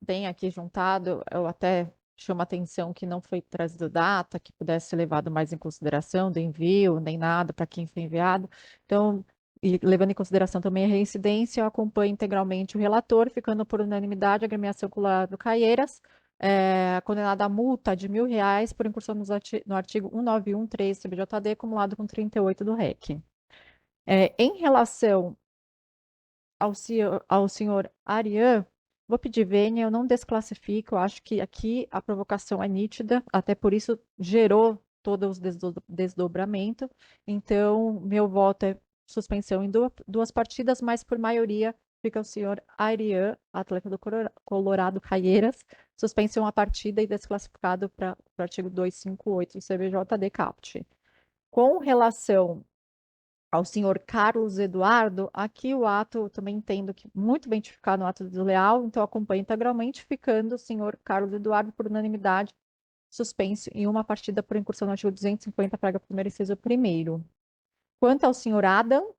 tenha aqui juntado, eu até chamo a atenção que não foi trazido data, que pudesse ser levado mais em consideração do envio, nem nada para quem foi enviado. Então, e levando em consideração também a reincidência, eu acompanho integralmente o relator, ficando por unanimidade a agremiação Colorado Caieiras, condenada a multa de R$ 1.000 por incursão no artigo 1913 CBJD, acumulado com 38 do REC. Em relação ao senhor Arian, vou pedir vênia, eu não desclassifico, eu acho que aqui a provocação é nítida, até por isso gerou todo os desdobramento. Então, meu voto é suspensão em duas partidas, mas por maioria fica o senhor Arian, atleta do Colorado Caieiras, suspenso uma partida e desclassificado para o artigo 258 do CBJD CAPT. Com relação ao senhor Carlos Eduardo, aqui o ato, também entendo que muito bem tipificado no ato desleal, então acompanho integralmente, ficando o senhor Carlos Eduardo por unanimidade suspenso em uma partida por incursão no artigo 250, parágrafo 1º, inciso 1º. Quanto ao senhor Adam,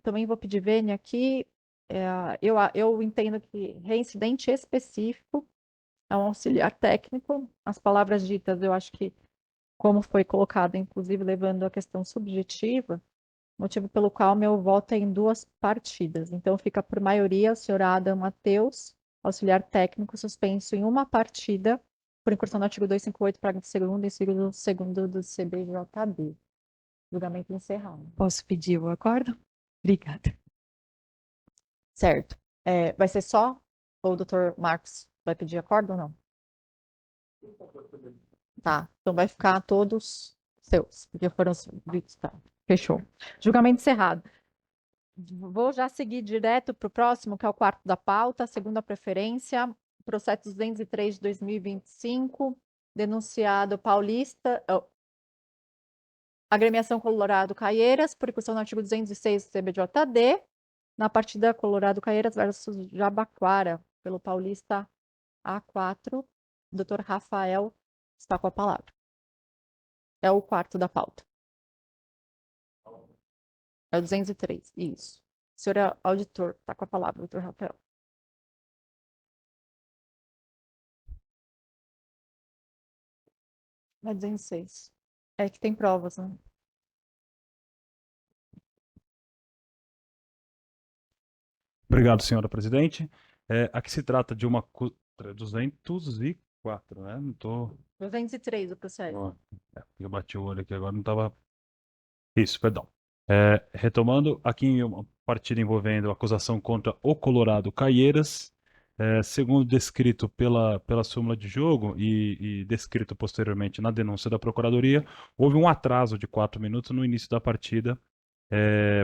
também vou pedir vênia aqui, eu entendo que reincidente específico é um auxiliar técnico, as palavras ditas eu acho que, como foi colocado, inclusive levando a questão subjetiva, motivo pelo qual meu voto é em duas partidas. Então, fica por maioria o senhor Adam Matheus, auxiliar técnico, suspenso em uma partida, por incursão no artigo 258, parágrafo 2º, inciso 2º do CBJB. Julgamento encerrado. Posso pedir o acordo? Obrigada. Certo. Vai ser só? Ou o doutor Marcos vai pedir acordo ou não? Tá. Então, vai ficar todos seus, porque foram os vídeos. Tá. Fechou. Julgamento encerrado. Vou já seguir direto para o próximo, que é o quarto da pauta, segunda preferência, processo 203 de 2025, denunciado paulista, agremiação Colorado Caieiras, por incursão no artigo 206 do CBJD, na partida Colorado Caieiras versus Jabaquara, pelo paulista A4, Dr. Rafael está com a palavra. É o quarto da pauta. É o 203, isso. O senhor é auditor, está com a palavra, doutor Rafael. É 206. É que tem provas, né? Obrigado, senhora presidente. Aqui se trata de uma 204, né? Não tô... 203 o processo. Eu bati o olho aqui agora, não estava... Isso, perdão. Retomando, aqui em uma partida envolvendo acusação contra o Colorado Caieiras, segundo descrito pela súmula de jogo e descrito posteriormente na denúncia da Procuradoria, houve um atraso de 4 minutos no início da partida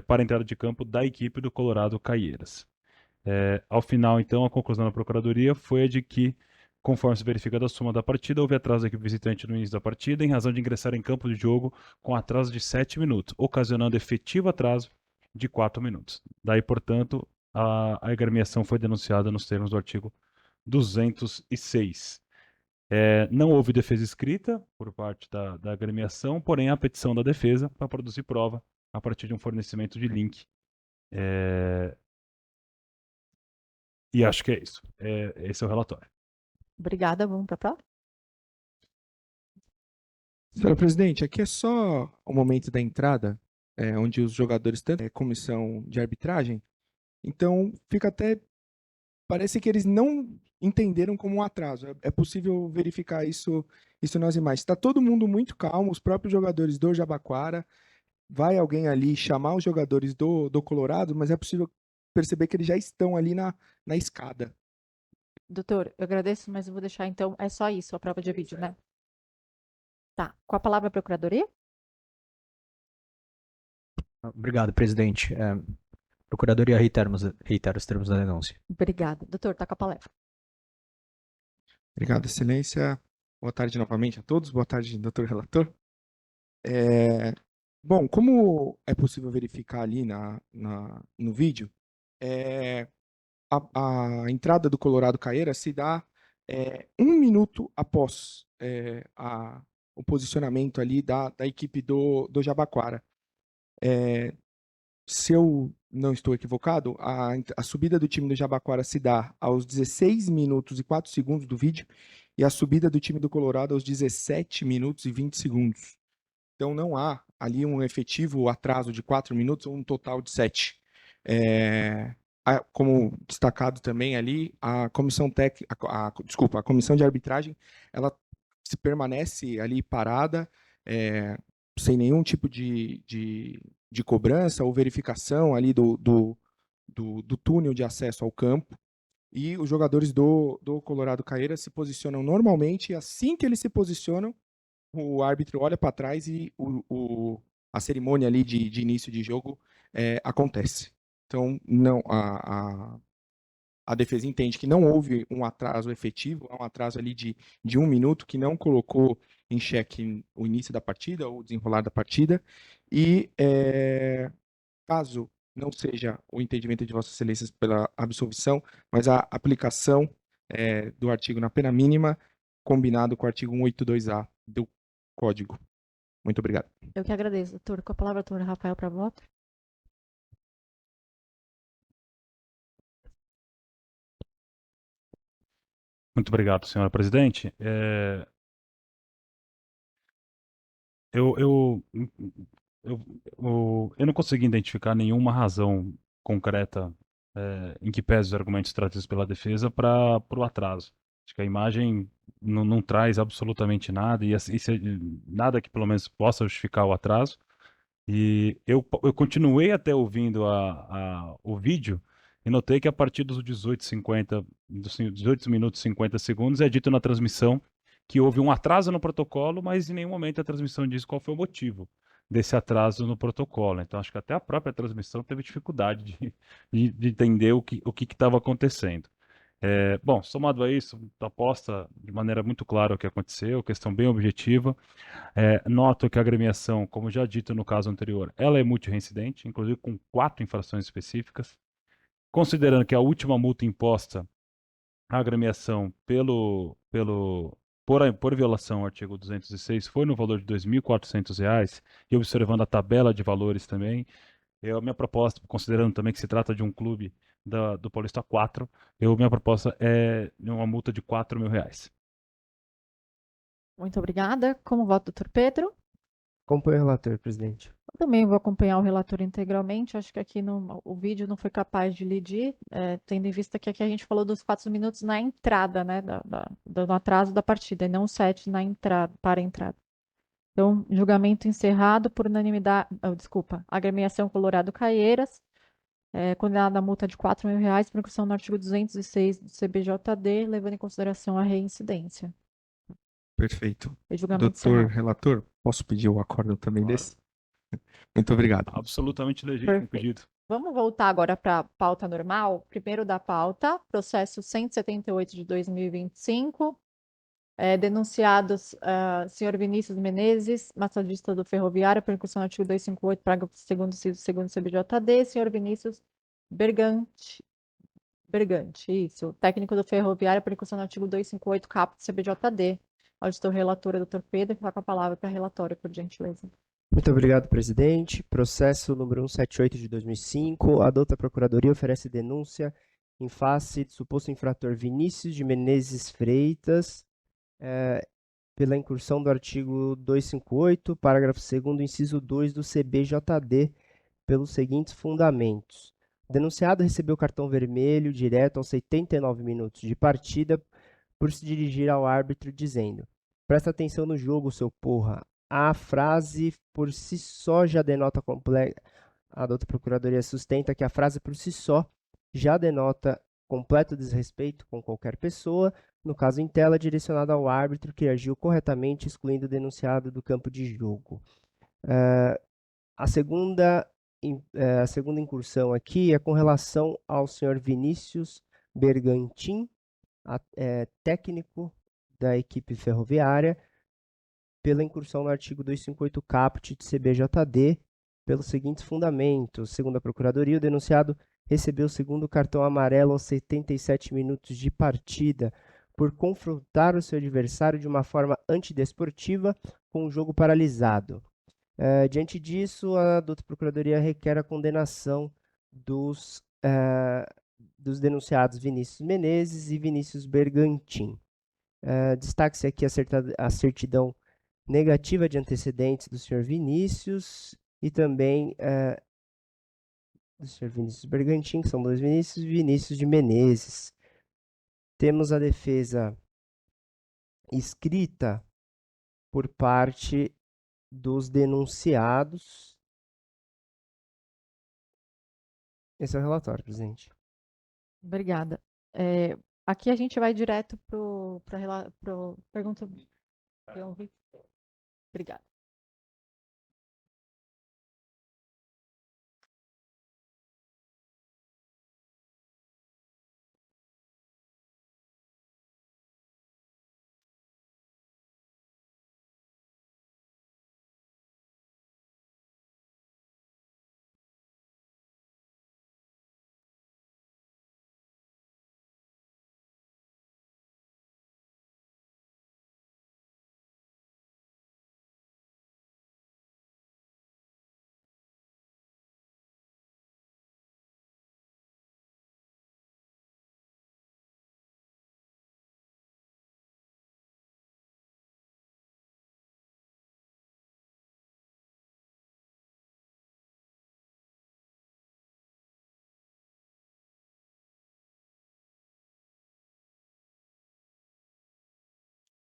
para a entrada de campo da equipe do Colorado Caieiras. Ao final, então, a conclusão da Procuradoria foi a de que, Conforme se verifica da soma da partida, houve atraso da equipe visitante no início da partida em razão de ingressar em campo de jogo com atraso de 7 minutos, ocasionando efetivo atraso de 4 minutos. Daí, portanto, a agremiação foi denunciada nos termos do artigo 206. Não houve defesa escrita por parte da agremiação, porém há petição da defesa para produzir prova a partir de um fornecimento de link. E acho que é isso. Esse é o relatório. Obrigada, vamos para a prova? Senhora presidente, aqui é só o momento da entrada, onde os jogadores, tanto comissão de arbitragem, então fica até. Parece que eles não entenderam como um atraso. É possível verificar isso nas imagens. Está todo mundo muito calmo, os próprios jogadores do Jabaquara. Vai alguém ali chamar os jogadores do Colorado, mas é possível perceber que eles já estão ali na escada. Doutor, eu agradeço, mas eu vou deixar então. É só isso, a prova de vídeo, né? Tá. Com a palavra a Procuradoria? Obrigado, presidente. Procuradoria reitera os termos da denúncia. Obrigada. Doutor, tá com a palavra. Obrigado, excelência. Boa tarde novamente a todos. Boa tarde, doutor relator. Bom, como é possível verificar ali no vídeo, a entrada do Colorado Caeira se dá 1 minuto após o posicionamento ali da equipe do Jabaquara. Se eu não estou equivocado, a subida do time do Jabaquara se dá aos 16 minutos e 4 segundos do vídeo e a subida do time do Colorado aos 17 minutos e 20 segundos. Então não há ali um efetivo atraso de 4 minutos, um total de 7. Como destacado também ali, a comissão a comissão de arbitragem, ela se permanece ali parada, sem nenhum tipo de cobrança ou verificação ali do túnel de acesso ao campo. E os jogadores do Colorado Caeira se posicionam normalmente, e assim que eles se posicionam, o árbitro olha para trás e a cerimônia ali de início de jogo acontece. Então, não, a defesa entende que não houve um atraso efetivo, há um atraso ali de 1 minuto que não colocou em xeque o início da partida ou o desenrolar da partida. E caso não seja o entendimento de Vossas Excelências pela absolvição, mas a aplicação do artigo na pena mínima, combinado com o artigo 182A do Código. Muito obrigado. Eu que agradeço, doutor. Com a palavra, doutor Rafael, para voto. Muito obrigado, senhora presidente. Eu não consegui identificar nenhuma razão concreta em que pese os argumentos trazidos pela defesa para o atraso. Acho que a imagem não traz absolutamente nada, e nada que pelo menos possa justificar o atraso. E eu continuei até ouvindo o vídeo e notei que a partir dos 18:50, dos 18 minutos e 50 segundos, é dito na transmissão que houve um atraso no protocolo, mas em nenhum momento a transmissão diz qual foi o motivo desse atraso no protocolo. Então, acho que até a própria transmissão teve dificuldade de entender o que estava acontecendo. Bom, somado a isso, aposta de maneira muito clara o que aconteceu, questão bem objetiva. Noto que a agremiação, como já dito no caso anterior, ela é multireincidente, inclusive com 4 infrações específicas. Considerando que a última multa imposta à agremiação por violação ao artigo 206 foi no valor de R$ 2.400, e observando a tabela de valores também, a minha proposta, considerando também que se trata de um clube do Paulista 4, minha proposta é uma multa de R$ 4.000. Muito obrigada. Como voto, doutor Pedro? Acompanho o relator, presidente. Eu também vou acompanhar o relator integralmente. Acho que aqui o vídeo não foi capaz de lidir, tendo em vista que aqui a gente falou dos 4 minutos na entrada, né, do atraso da partida, e não 7 na entrada, para a entrada. Então, julgamento encerrado por unanimidade. Desculpa, agremiação Colorado Caieiras, condenada a multa de R$ 4.000 por incursão no artigo 206 do CBJD, levando em consideração a reincidência. Perfeito. E julgamento Doutor encerrado. relator, posso pedir o acórdão também Claro. desse? Muito obrigado. Absolutamente legítimo Perfeito. pedido. Vamos voltar agora para a pauta normal. Primeiro da pauta, processo 178 de 2025. Denunciados, senhor Vinícius Menezes, massagista do Ferroviário, percussão artigo 258, parágrafo 2º, inciso 2º CBJD. Senhor Vinícius Bergante, isso. Técnico do Ferroviário, percussão no artigo 258, caput CBJD. Auditor relatora, doutor Pedro, que vai com a palavra para relatório, por gentileza. Muito obrigado, presidente. Processo número 178 de 2005. A douta Procuradoria oferece denúncia em face do suposto infrator Vinícius de Menezes Freitas, pela incursão do artigo 258, parágrafo 2º, inciso 2 do CBJD, pelos seguintes fundamentos. O denunciado recebeu cartão vermelho direto aos 79 minutos de partida por se dirigir ao árbitro dizendo: presta atenção no jogo, seu porra. A frase por si só já denota A douta Procuradoria sustenta que a frase por si só já denota completo desrespeito com qualquer pessoa, no caso em tela, direcionada ao árbitro que agiu corretamente, excluindo o denunciado do campo de jogo. A segunda incursão aqui é com relação ao senhor Vinícius Bergantin, técnico da equipe ferroviária, pela incursão no artigo 258 caput de CBJD, pelos seguintes fundamentos. Segundo a Procuradoria, o denunciado recebeu o segundo cartão amarelo aos 77 minutos de partida por confrontar o seu adversário de uma forma antidesportiva com o jogo paralisado. Diante disso, a douta Procuradoria requer a condenação dos denunciados Vinícius Menezes e Vinícius Bergantin. Destaque-se aqui a certidão negativa de antecedentes do senhor Vinícius e também do senhor Vinícius Bergantin, que são dois Vinícius, e Vinícius de Menezes. Temos a defesa escrita por parte dos denunciados. Esse é o relatório, presidente. Obrigada. Aqui a gente vai direto para pergunta. Obrigada.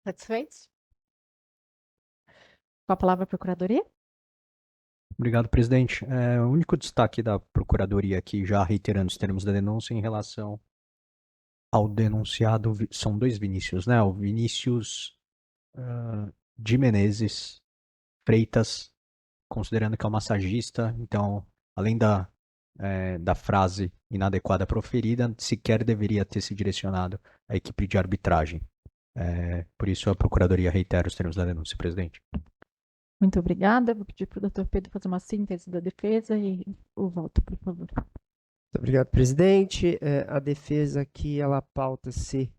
Satisfeitos? Com a palavra, Procuradoria? Obrigado, presidente. O único destaque da Procuradoria aqui, já reiterando os termos da denúncia, em relação ao denunciado, são dois Vinícius, né? O Vinícius de Menezes Freitas, considerando que é um massagista, então, além da frase inadequada proferida, sequer deveria ter se direcionado à equipe de arbitragem. Por isso, a Procuradoria reitera os termos da denúncia, presidente. Muito obrigada. Vou pedir para o doutor Pedro fazer uma síntese da defesa e o voto, por favor. Muito obrigado, presidente. A defesa aqui, ela pauta-se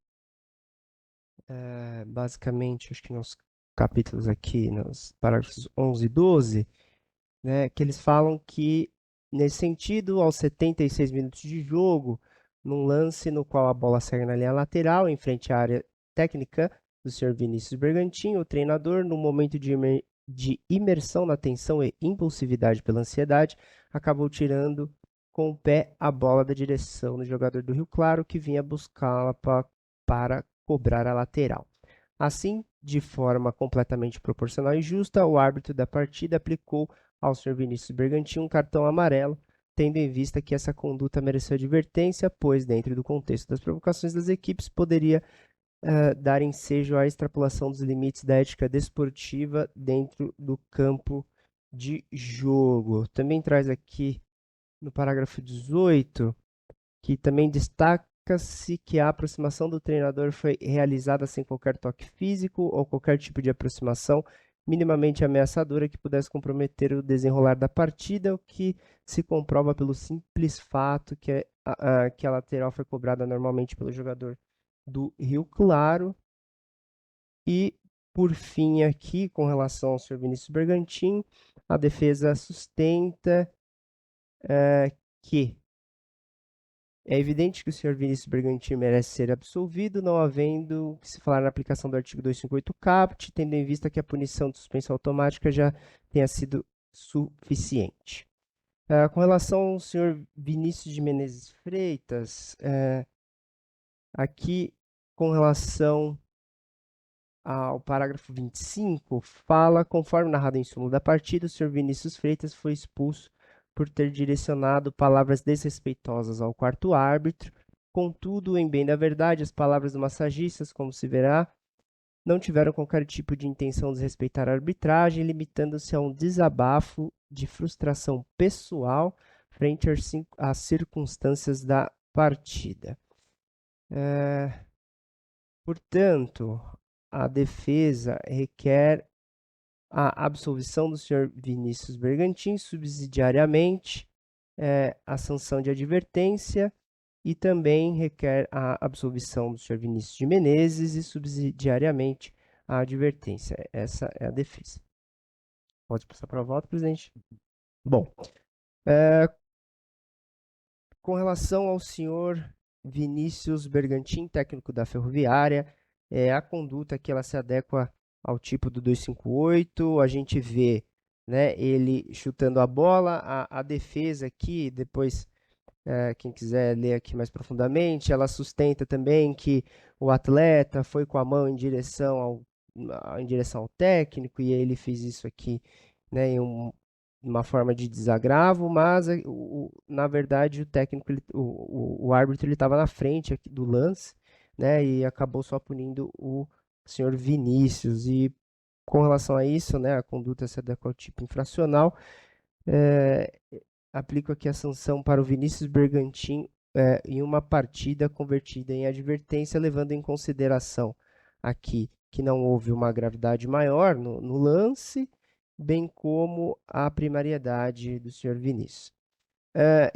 basicamente, acho que nos capítulos aqui, nos parágrafos 11 e 12, né, que eles falam que, nesse sentido, aos 76 minutos de jogo, num lance no qual a bola segue na linha lateral, em frente à área técnica do senhor Vinícius Bergantin, o treinador, no momento de imersão na tensão e impulsividade pela ansiedade, acabou tirando com o pé a bola da direção do jogador do Rio Claro, que vinha buscá-la para cobrar a lateral. Assim, de forma completamente proporcional e justa, o árbitro da partida aplicou ao Sr. Vinícius Bergantin um cartão amarelo, tendo em vista que essa conduta mereceu advertência, pois, dentro do contexto das provocações das equipes, poderia dar ensejo à extrapolação dos limites da ética desportiva dentro do campo de jogo. Também traz aqui no parágrafo 18, que também destaca-se que a aproximação do treinador foi realizada sem qualquer toque físico ou qualquer tipo de aproximação minimamente ameaçadora que pudesse comprometer o desenrolar da partida, o que se comprova pelo simples fato que a lateral foi cobrada normalmente pelo jogador do Rio Claro. E, por fim, aqui, com relação ao senhor Vinícius Bergantin, a defesa sustenta que é evidente que o senhor Vinícius Bergantin merece ser absolvido, não havendo que se falar na aplicação do artigo 258 caput, tendo em vista que a punição de suspensão automática já tenha sido suficiente. Com relação ao senhor Vinícius de Menezes Freitas, aqui, com relação ao parágrafo 25, fala, conforme narrado em súmula da partida, o senhor Vinícius Freitas foi expulso por ter direcionado palavras desrespeitosas ao quarto árbitro. Contudo, em bem da verdade, as palavras do massagista, como se verá, não tiveram qualquer tipo de intenção de desrespeitar a arbitragem, limitando-se a um desabafo de frustração pessoal frente às circunstâncias da partida. Portanto, a defesa requer a absolvição do senhor Vinícius Bergantin, subsidiariamente a sanção de advertência, e também requer a absolvição do senhor Vinícius de Menezes e subsidiariamente a advertência. Essa é a defesa. Pode passar para o voto, presidente? Bom, com relação ao senhor Vinícius Bergantin, técnico da Ferroviária, a conduta que ela se adequa ao tipo do 258, a gente vê, né, ele chutando a bola, a defesa aqui, depois quem quiser ler aqui mais profundamente, ela sustenta também que o atleta foi com a mão em direção ao técnico, e ele fez isso aqui, né, em uma forma de desagravo, mas na verdade o técnico, o árbitro, ele estava na frente aqui do lance, né, e acabou só punindo o senhor Vinícius. E com relação a isso, né, a conduta se adequa ao tipo infracional, aplico aqui a sanção para o Vinícius Bergantin em uma partida convertida em advertência, levando em consideração aqui que não houve uma gravidade maior no lance, bem como a primariedade do senhor Vinícius.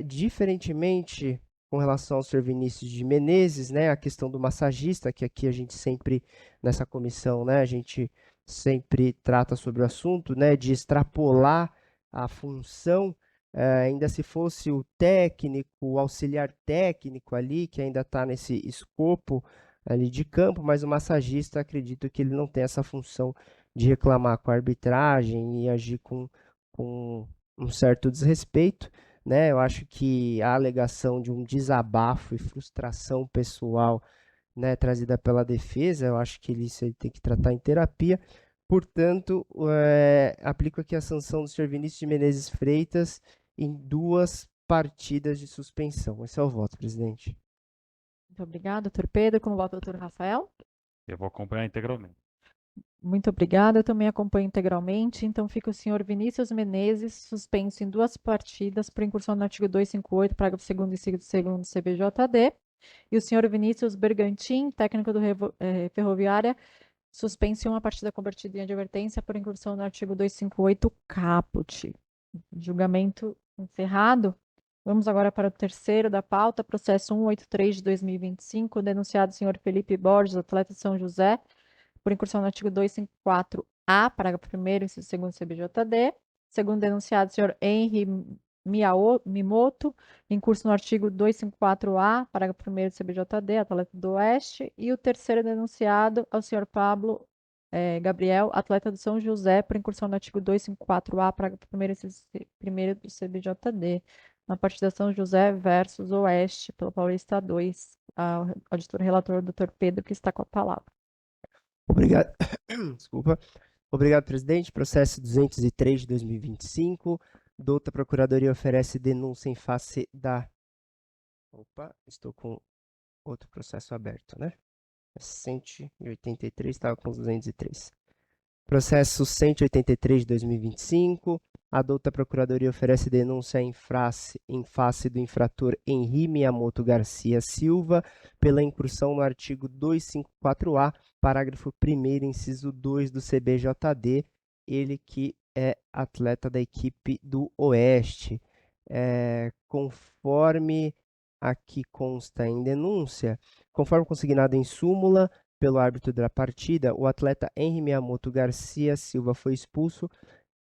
Diferentemente com relação ao senhor Vinícius de Menezes, né, a questão do massagista, que aqui a gente sempre, nessa comissão, né, a gente sempre trata sobre o assunto, né, de extrapolar a função, ainda se fosse o técnico, o auxiliar técnico ali, que ainda está nesse escopo ali de campo, mas o massagista, acredito que ele não tem essa função de reclamar com a arbitragem e agir com um certo desrespeito, né? Eu acho que a alegação de um desabafo e frustração pessoal, né, trazida pela defesa, eu acho que isso ele tem que tratar em terapia. Portanto, aplico aqui a sanção do senhor Vinícius de Menezes Freitas em 2 partidas de suspensão. Esse é o voto, presidente. Muito obrigada, doutor Pedro. Como vota o doutor Rafael? Eu vou acompanhar integralmente. Muito obrigada, eu também acompanho integralmente. Então, fica o senhor Vinícius Menezes suspenso em 2 partidas por incursão no artigo 258, parágrafo 2º e 2º CBJD. E o senhor Vinícius Bergantin, técnico do Ferroviária, suspenso em 1 partida convertida em advertência por incursão no artigo 258 caput. Julgamento encerrado. Vamos agora para o terceiro da pauta, processo 183 de 2025, denunciado o senhor Felipe Borges, atleta de São José, por incursão no artigo 254A, parágrafo 1º, inciso 2º CBJD. Segundo denunciado, o senhor Henry Mimoto, incurso no artigo 254A, parágrafo 1º CBJD, atleta do Oeste. E o terceiro denunciado é o senhor Pablo Gabriel, atleta do São José, por incursão no artigo 254A, parágrafo 1º do CBJD, na partida São José versus Oeste, pelo Paulista 2. O auditor relator, doutor Pedro, que está com a palavra. Obrigado. Desculpa. Obrigado, presidente. Processo 203 de 2025. Douta Procuradoria oferece denúncia em face da... Opa, estou com outro processo aberto, né? 183, estava com os 203. Processo 183 de 2025. A douta Procuradoria oferece denúncia em face do infrator Henri Miyamoto Garcia Silva pela incursão no artigo 254-A, parágrafo 1º, inciso 2 do CBJD, ele que é atleta da equipe do Oeste. Conforme aqui consta em denúncia, conforme consignado em súmula pelo árbitro da partida, o atleta Henri Miyamoto Garcia Silva foi expulso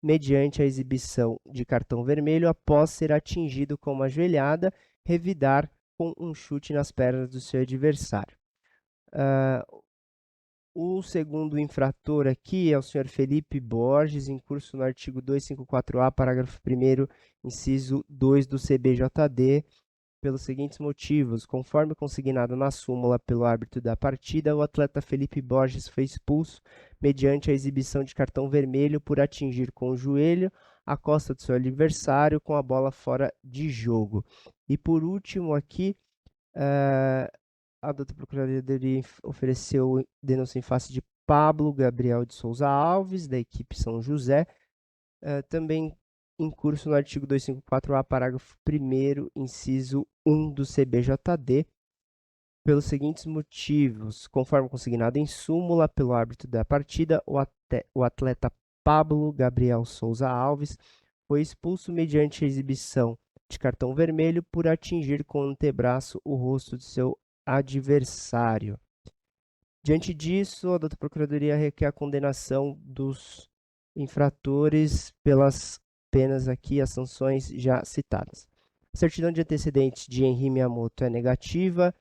mediante a exibição de cartão vermelho após ser atingido com uma joelhada, revidar com um chute nas pernas do seu adversário. O segundo infrator aqui é o senhor Felipe Borges, em curso no artigo 254-A, parágrafo 1º, inciso 2 do CBJD, pelos seguintes motivos. Conforme consignado na súmula pelo árbitro da partida, o atleta Felipe Borges foi expulso mediante a exibição de cartão vermelho por atingir com o joelho a costa do seu adversário com a bola fora de jogo. E por último aqui, a douta Procuradoria ofereceu denúncia em face de Pablo Gabriel de Souza Alves, da equipe São José, também em curso no artigo 254-A, parágrafo 1º, inciso 1 do CBJD, pelos seguintes motivos. Conforme consignado em súmula pelo árbitro da partida, o atleta Pablo Gabriel Souza Alves foi expulso mediante a exibição de cartão vermelho por atingir com o antebraço o rosto de seu adversário. Diante disso, a douta Procuradoria requer a condenação dos infratores pelas penas aqui, as sanções já citadas. A certidão de antecedentes de Henri Miyamoto é negativa,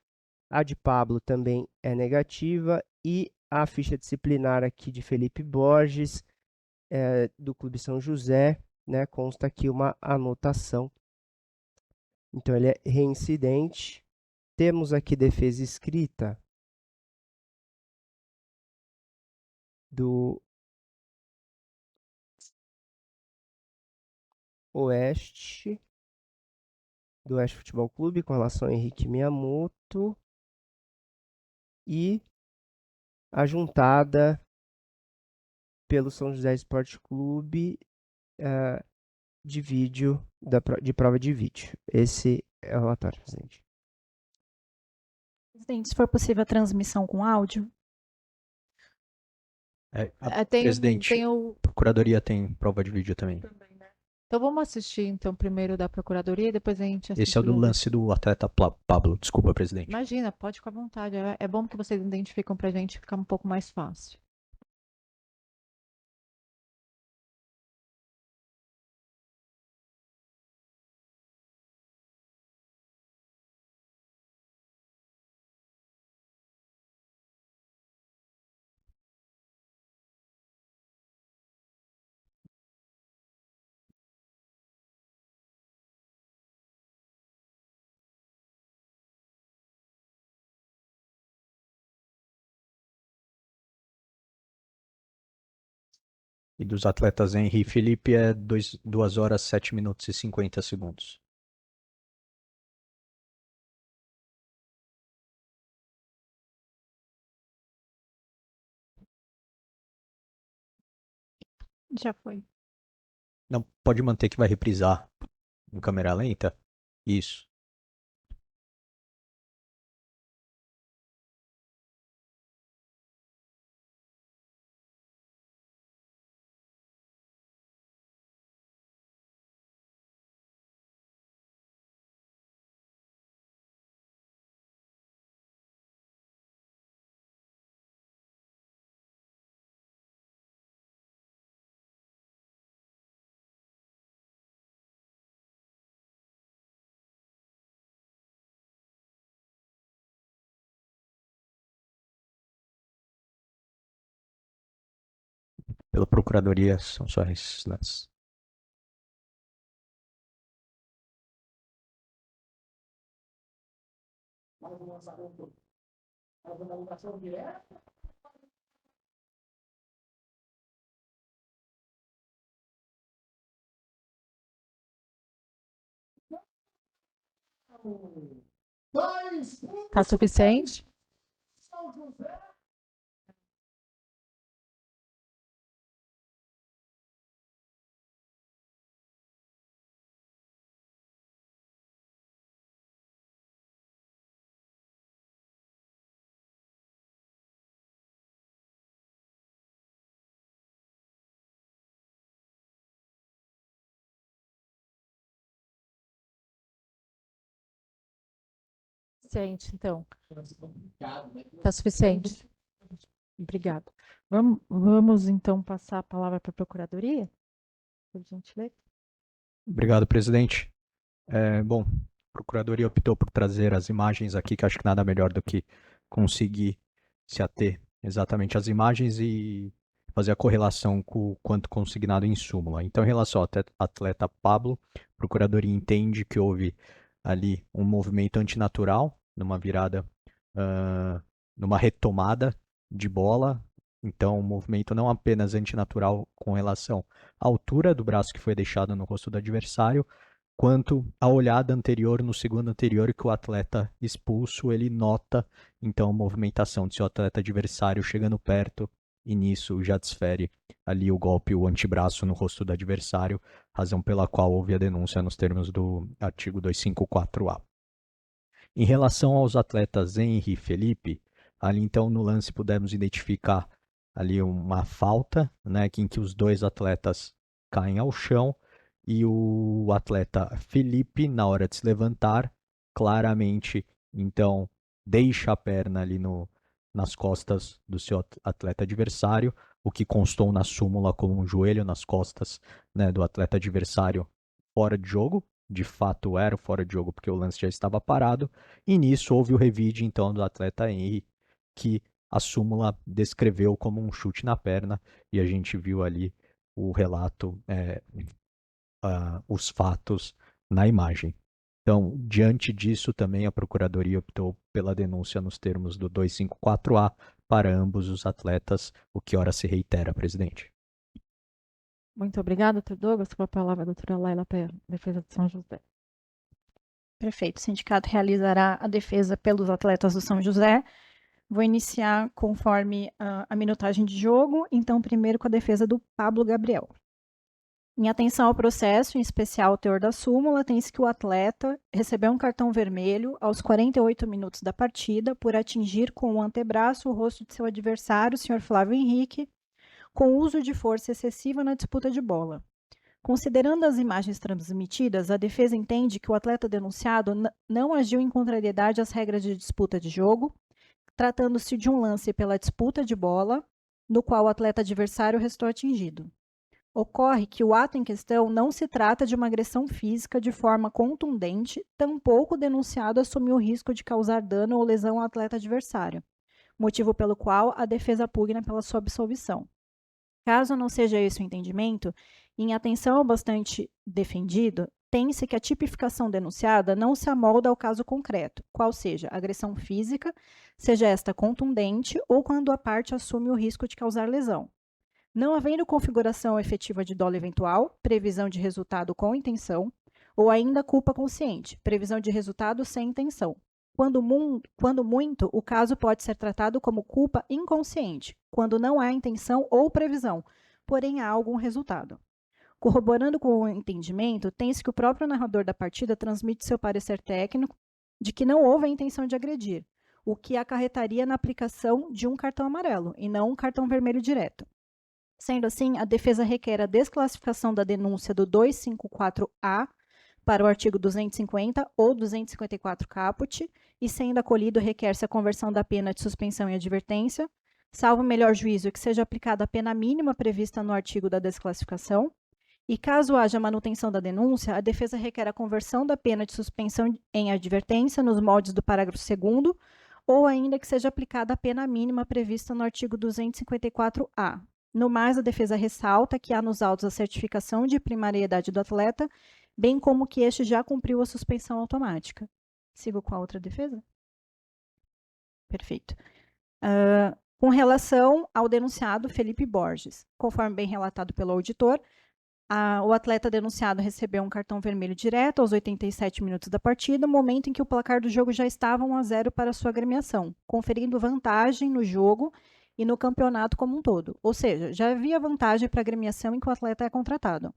a de Pablo também é negativa e a ficha disciplinar aqui de Felipe Borges, do Clube São José, né, consta aqui uma anotação. Então, ele é reincidente. Temos aqui defesa escrita do Oeste, do Oeste Futebol Clube, com relação a Henrique Miyamoto, e a juntada pelo São José Esporte Clube de vídeo, de prova de vídeo. Esse é o relatório, presidente. Presidente, se for possível a transmissão com áudio. Presidente, o... Procuradoria tem prova de vídeo também. Então vamos assistir então primeiro da Procuradoria e depois a gente assiste. Esse é o do lance do atleta Pablo. Desculpa, presidente. Imagina, pode ficar à vontade. É bom que vocês identificam pra gente ficar um pouco mais fácil. E dos atletas Henri e Felipe é 2 horas, 7 minutos e 50 segundos. Já foi. Não, pode manter que vai reprisar em câmera lenta? Isso. Pela Procuradoria são só esses lances. Tá suficiente? suficiente, então. Tá suficiente. Obrigado. Vamos então passar a palavra para a Procuradoria, por gentileza. Obrigado, presidente. Bom, a Procuradoria optou por trazer as imagens aqui, que acho que nada melhor do que conseguir se ater exatamente às imagens e fazer a correlação com o quanto consignado em súmula. Então, em relação ao atleta Pablo, a Procuradoria entende que houve ali um movimento antinatural, numa virada, numa retomada de bola. Então, um movimento não apenas antinatural com relação à altura do braço que foi deixado no rosto do adversário, quanto a olhada anterior no segundo anterior que o atleta expulso, ele nota então a movimentação de seu atleta adversário chegando perto e nisso já desfere ali o golpe, o antebraço no rosto do adversário, razão pela qual houve a denúncia nos termos do artigo 254A. Em relação aos atletas Henry e Felipe, ali então no lance pudemos identificar ali uma falta, né, em que os dois atletas caem ao chão e o atleta Felipe, na hora de se levantar, claramente, então, deixa a perna ali nas costas do seu atleta adversário, o que constou na súmula como um joelho nas costas, né, do atleta adversário fora de jogo. De fato era fora de jogo porque o lance já estava parado, e nisso houve o revide então do atleta Henry, que a súmula descreveu como um chute na perna, e a gente viu ali o relato, os fatos na imagem. Então, diante disso, também a Procuradoria optou pela denúncia nos termos do 254A para ambos os atletas, o que ora se reitera, presidente. Muito obrigada, doutor Douglas. Com a palavra a doutora Laila Pé, defesa de São José. Perfeito. O sindicato realizará a defesa pelos atletas do São José. Vou iniciar conforme a minutagem de jogo. Então, primeiro com a defesa do Pablo Gabriel. Em atenção ao processo, em especial ao teor da súmula, tem-se que o atleta recebeu um cartão vermelho aos 48 minutos da partida por atingir com o antebraço o rosto de seu adversário, o senhor Flávio Henrique, com uso de força excessiva na disputa de bola. Considerando as imagens transmitidas, a defesa entende que o atleta denunciado não agiu em contrariedade às regras de disputa de jogo, tratando-se de um lance pela disputa de bola, no qual o atleta adversário restou atingido. Ocorre que o ato em questão não se trata de uma agressão física de forma contundente, tampouco o denunciado assumiu o risco de causar dano ou lesão ao atleta adversário, motivo pelo qual a defesa pugna pela sua absolvição. Caso não seja esse o entendimento, em atenção ao bastante defendido, tem-se que a tipificação denunciada não se amolda ao caso concreto, qual seja agressão física, seja esta contundente ou quando a parte assume o risco de causar lesão. Não havendo configuração efetiva de dolo eventual, previsão de resultado com intenção, ou ainda culpa consciente, previsão de resultado sem intenção. Quando muito, o caso pode ser tratado como culpa inconsciente, quando não há intenção ou previsão, porém há algum resultado. Corroborando com o entendimento, tem-se que o próprio narrador da partida transmite seu parecer técnico de que não houve a intenção de agredir, o que acarretaria na aplicação de um cartão amarelo, e não um cartão vermelho direto. Sendo assim, a defesa requer a desclassificação da denúncia do 254A para o artigo 250 ou 254 caput, e sendo acolhido, requer-se a conversão da pena de suspensão em advertência, salvo melhor juízo que seja aplicada a pena mínima prevista no artigo da desclassificação, e caso haja manutenção da denúncia, a defesa requer a conversão da pena de suspensão em advertência nos moldes do parágrafo 2º, ou ainda que seja aplicada a pena mínima prevista no artigo 254A. No mais, a defesa ressalta que há nos autos a certificação de primariedade do atleta, bem como que este já cumpriu a suspensão automática. Sigo com a outra defesa? Perfeito. Com relação ao denunciado Felipe Borges, conforme bem relatado pelo auditor, o atleta denunciado recebeu um cartão vermelho direto aos 87 minutos da partida, momento em que o placar do jogo já estava 1-0 para sua agremiação, conferindo vantagem no jogo e no campeonato como um todo. Ou seja, já havia vantagem para a agremiação em que o atleta é contratado.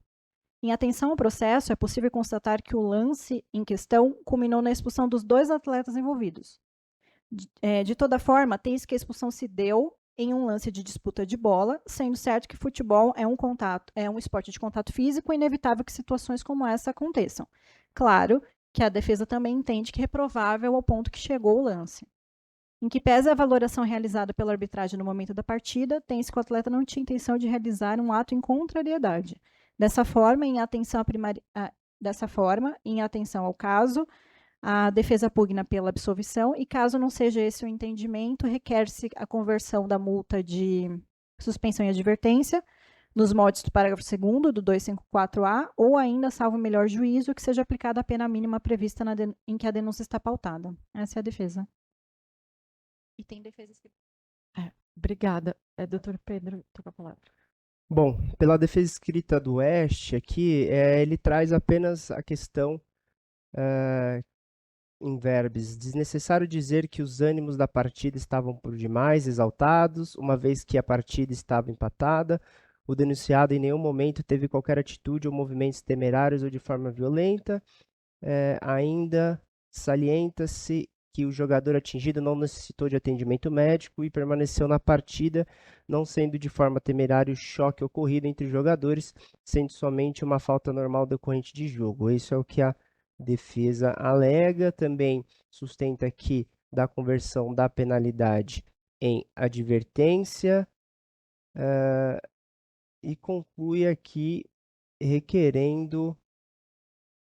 Em atenção ao processo, é possível constatar que o lance em questão culminou na expulsão dos dois atletas envolvidos. De toda forma, tem-se que a expulsão se deu em um lance de disputa de bola, sendo certo que futebol é um esporte de contato físico e inevitável que situações como essa aconteçam. Claro que a defesa também entende que é reprovável ao ponto que chegou o lance. Em que pese a valoração realizada pela arbitragem no momento da partida, tem-se que o atleta não tinha intenção de realizar um ato em contrariedade. Dessa forma, em atenção ao caso, a defesa pugna pela absolvição e, caso não seja esse o entendimento, requer-se a conversão da multa de suspensão e advertência nos moldes do parágrafo 2º do 254-A ou ainda, salvo melhor juízo, que seja aplicada a pena mínima prevista em que a denúncia está pautada. Essa é a defesa. E tem defesa escrita. Obrigada. Doutor Pedro, toca a palavra. Bom, pela defesa escrita do Oeste aqui, ele traz apenas a questão em verbis. Desnecessário dizer que os ânimos da partida estavam por demais exaltados, uma vez que a partida estava empatada. O denunciado em nenhum momento teve qualquer atitude ou movimentos temerários ou de forma violenta. Ainda salienta-se que o jogador atingido não necessitou de atendimento médico e permaneceu na partida, não sendo de forma temerária o choque ocorrido entre os jogadores, sendo somente uma falta normal decorrente de jogo. Isso é o que a defesa alega. Também sustenta aqui da conversão da penalidade em advertência e conclui aqui requerendo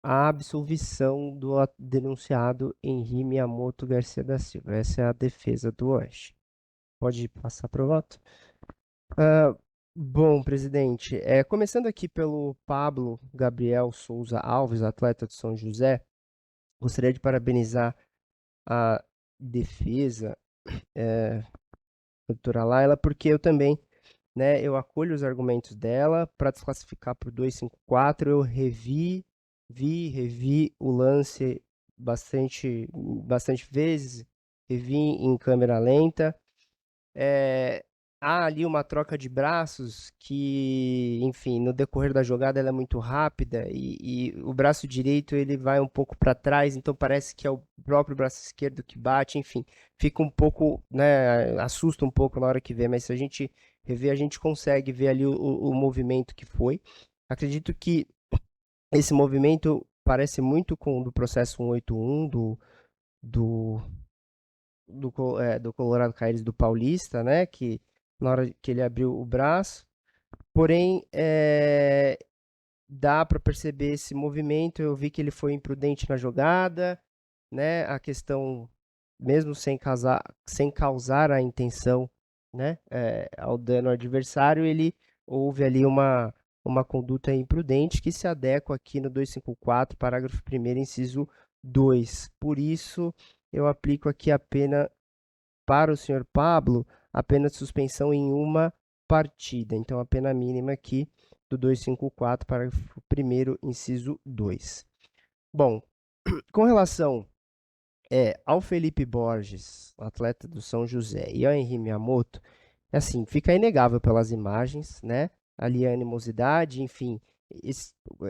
a absolvição do denunciado Henri Miyamoto Garcia da Silva. Essa é a defesa do Oeste. Pode passar para o voto? Bom, presidente, começando aqui pelo Pablo Gabriel Souza Alves, atleta de São José, gostaria de parabenizar a defesa, doutora Laila, porque eu também, eu acolho os argumentos dela para desclassificar por 254, eu revi o lance bastante vezes, revi em câmera lenta. Há ali uma troca de braços que, enfim, no decorrer da jogada ela é muito rápida e o braço direito ele vai um pouco para trás, então parece que é o próprio braço esquerdo que bate, enfim, fica um pouco, assusta um pouco na hora que vê, mas se a gente rever, a gente consegue ver ali o movimento que foi. Acredito que esse movimento parece muito com o do processo 181 do Colorado Caires do Paulista, né? Que na hora que ele abriu o braço. Porém, dá para perceber esse movimento. Eu vi que ele foi imprudente na jogada, né? A questão, mesmo sem causar a intenção, né? Ao dano ao adversário, ele houve ali uma conduta imprudente que se adequa aqui no 254, parágrafo 1º, inciso 2. Por isso, eu aplico aqui a pena para o senhor Pablo, a pena de suspensão em uma partida. Então, a pena mínima aqui do 254, parágrafo 1º, inciso 2. Bom, com relação ao Felipe Borges, atleta do São José, e ao Henri Miyamoto, assim, fica inegável pelas imagens, né? Ali a animosidade, enfim,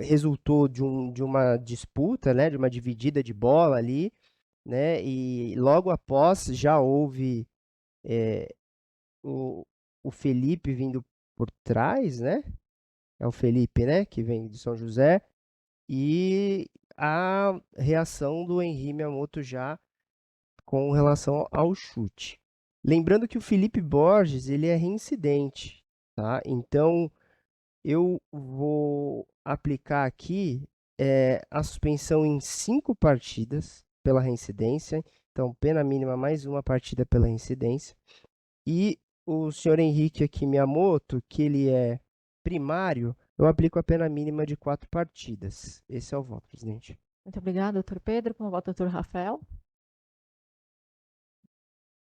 resultou de uma disputa, né? De uma dividida de bola ali, né? E logo após já houve o Felipe vindo por trás, né? É o Felipe, né? Que vem de São José. E a reação do Henri Miyamoto já com relação ao chute. Lembrando que o Felipe Borges, ele é reincidente, tá? Então, eu vou aplicar aqui a suspensão em 5 partidas pela reincidência. Então, pena mínima mais uma partida pela reincidência. E o senhor Henrique aqui Miyamoto, que ele é primário, eu aplico a pena mínima de 4 partidas. Esse é o voto, presidente. Muito obrigada, doutor Pedro. Como vota o doutor Rafael?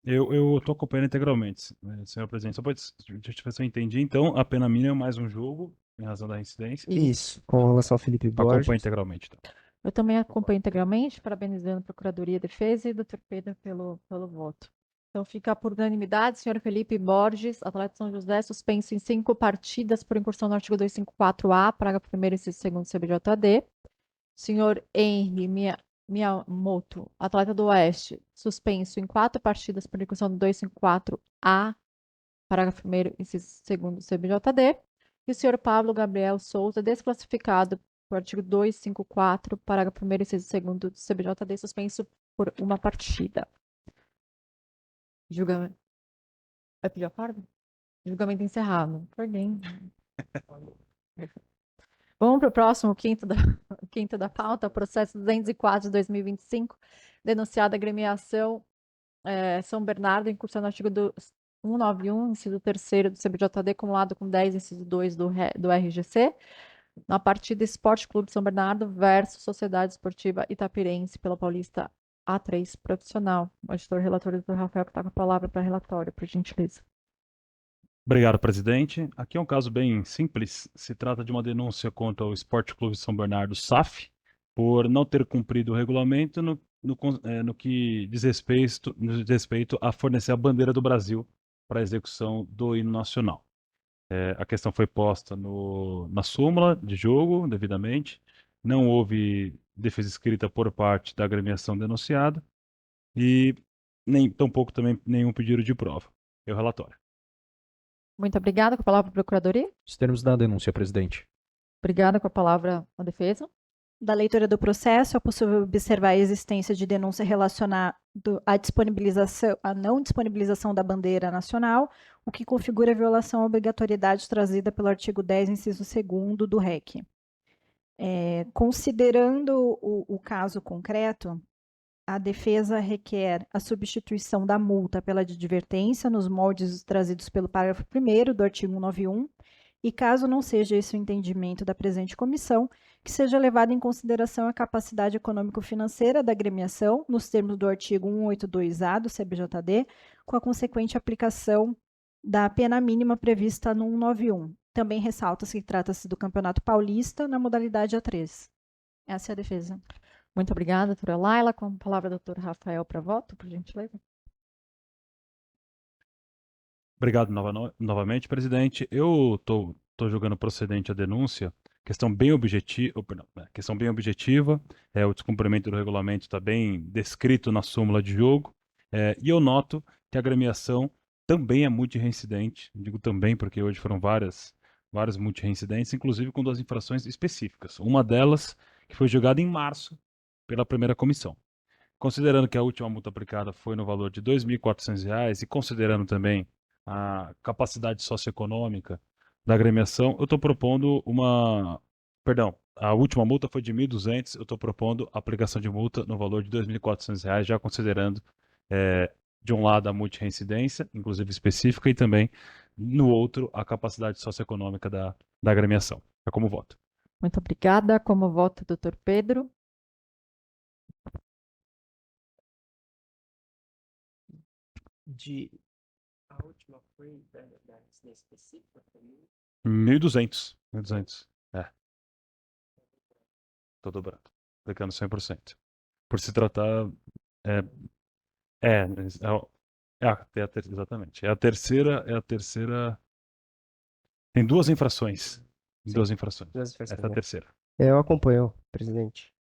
Eu tô acompanhando integralmente, senhor presidente. Só pode justificar se eu entendi. Então, a pena mínima é mais um jogo, em razão da reincidência. Isso, com relação ao Felipe Borges. Acompanho integralmente. Tá? Eu também acompanho integralmente, parabenizando a Procuradoria, Defesa e o doutor Pedro pelo voto. Então, fica por unanimidade, senhor Felipe Borges, atleta de São José, suspenso em 5 partidas por incursão no artigo 254-A, parágrafo 1º e 2º CBJD. Senhor Henri Miyamoto, atleta do Oeste, suspenso em 4 partidas por incursão no 254-A, parágrafo 1º e 2º CBJD. E o senhor Pablo Gabriel Souza, desclassificado o artigo 254, parágrafo 1º, inciso 2º do CBJD, suspenso por uma partida. Julgamento. Vai pedir a farda? Julgamento encerrado. Perdão. Vamos para o próximo, quinto da pauta, processo 204 de 2025, denunciada a agremiação São Bernardo, incursão no artigo 191, inciso 3º do CBJD, acumulado com 10, inciso 2 do RGC, na partida Esporte Clube São Bernardo versus Sociedade Esportiva Itapirense pela Paulista A3 Profissional. O editor relator, doutor Rafael, que está com a palavra para relatório, por gentileza. Obrigado, presidente. Aqui é um caso bem simples. Se trata de uma denúncia contra o Esporte Clube São Bernardo SAF por não ter cumprido o regulamento no que diz respeito a fornecer a bandeira do Brasil para a execução do hino nacional. A questão foi posta na súmula de jogo, devidamente. Não houve defesa escrita por parte da agremiação denunciada e tampouco também nenhum pedido de prova. É o relatório. Muito obrigada. Com a palavra a Procuradoria. Os termos da denúncia, presidente. Obrigada. Com a palavra a Defesa. Da leitura do processo, é possível observar a existência de denúncia relacionada à não disponibilização da bandeira nacional, o que configura a violação à obrigatoriedade trazida pelo artigo 10, inciso 2º do REC. Considerando o caso concreto, a defesa requer a substituição da multa pela de advertência nos moldes trazidos pelo parágrafo 1º do artigo 191, e caso não seja esse o entendimento da presente comissão, que seja levada em consideração a capacidade econômico-financeira da agremiação, nos termos do artigo 182-A do CBJD, com a consequente aplicação da pena mínima prevista no 191. Também ressalta-se que trata-se do Campeonato Paulista na modalidade A3. Essa é a defesa. Muito obrigada, doutora Laila. Com a palavra, doutor Rafael, para voto, por gentileza. Obrigado novamente, presidente. Eu estou julgando procedente a denúncia. Questão bem objetiva, o descumprimento do regulamento está bem descrito na súmula de jogo, e eu noto que a agremiação também é multireincidente. Digo também porque hoje foram várias multireincidentes, inclusive com 2 infrações específicas. Uma delas que foi julgada em março pela primeira comissão. Considerando que a última multa aplicada foi no valor de R$ 2.400 e considerando também a capacidade socioeconômica da agremiação, eu estou propondo a última multa foi de R$ 1.200, eu estou propondo a aplicação de multa no valor de R$ 2.400, já considerando, de um lado, a multireincidência, inclusive específica, e também, no outro, a capacidade socioeconômica da agremiação. É como voto. Muito obrigada. Como voto, doutor Pedro. A última foi da incidência específica? 1.200. Tô dobrando. Aplicando 100%. Por se tratar... exatamente. É a terceira... Tem 2 infrações. Sim. 2 infrações. 2 infrações, Essa é a né? terceira. Eu acompanho, presidente.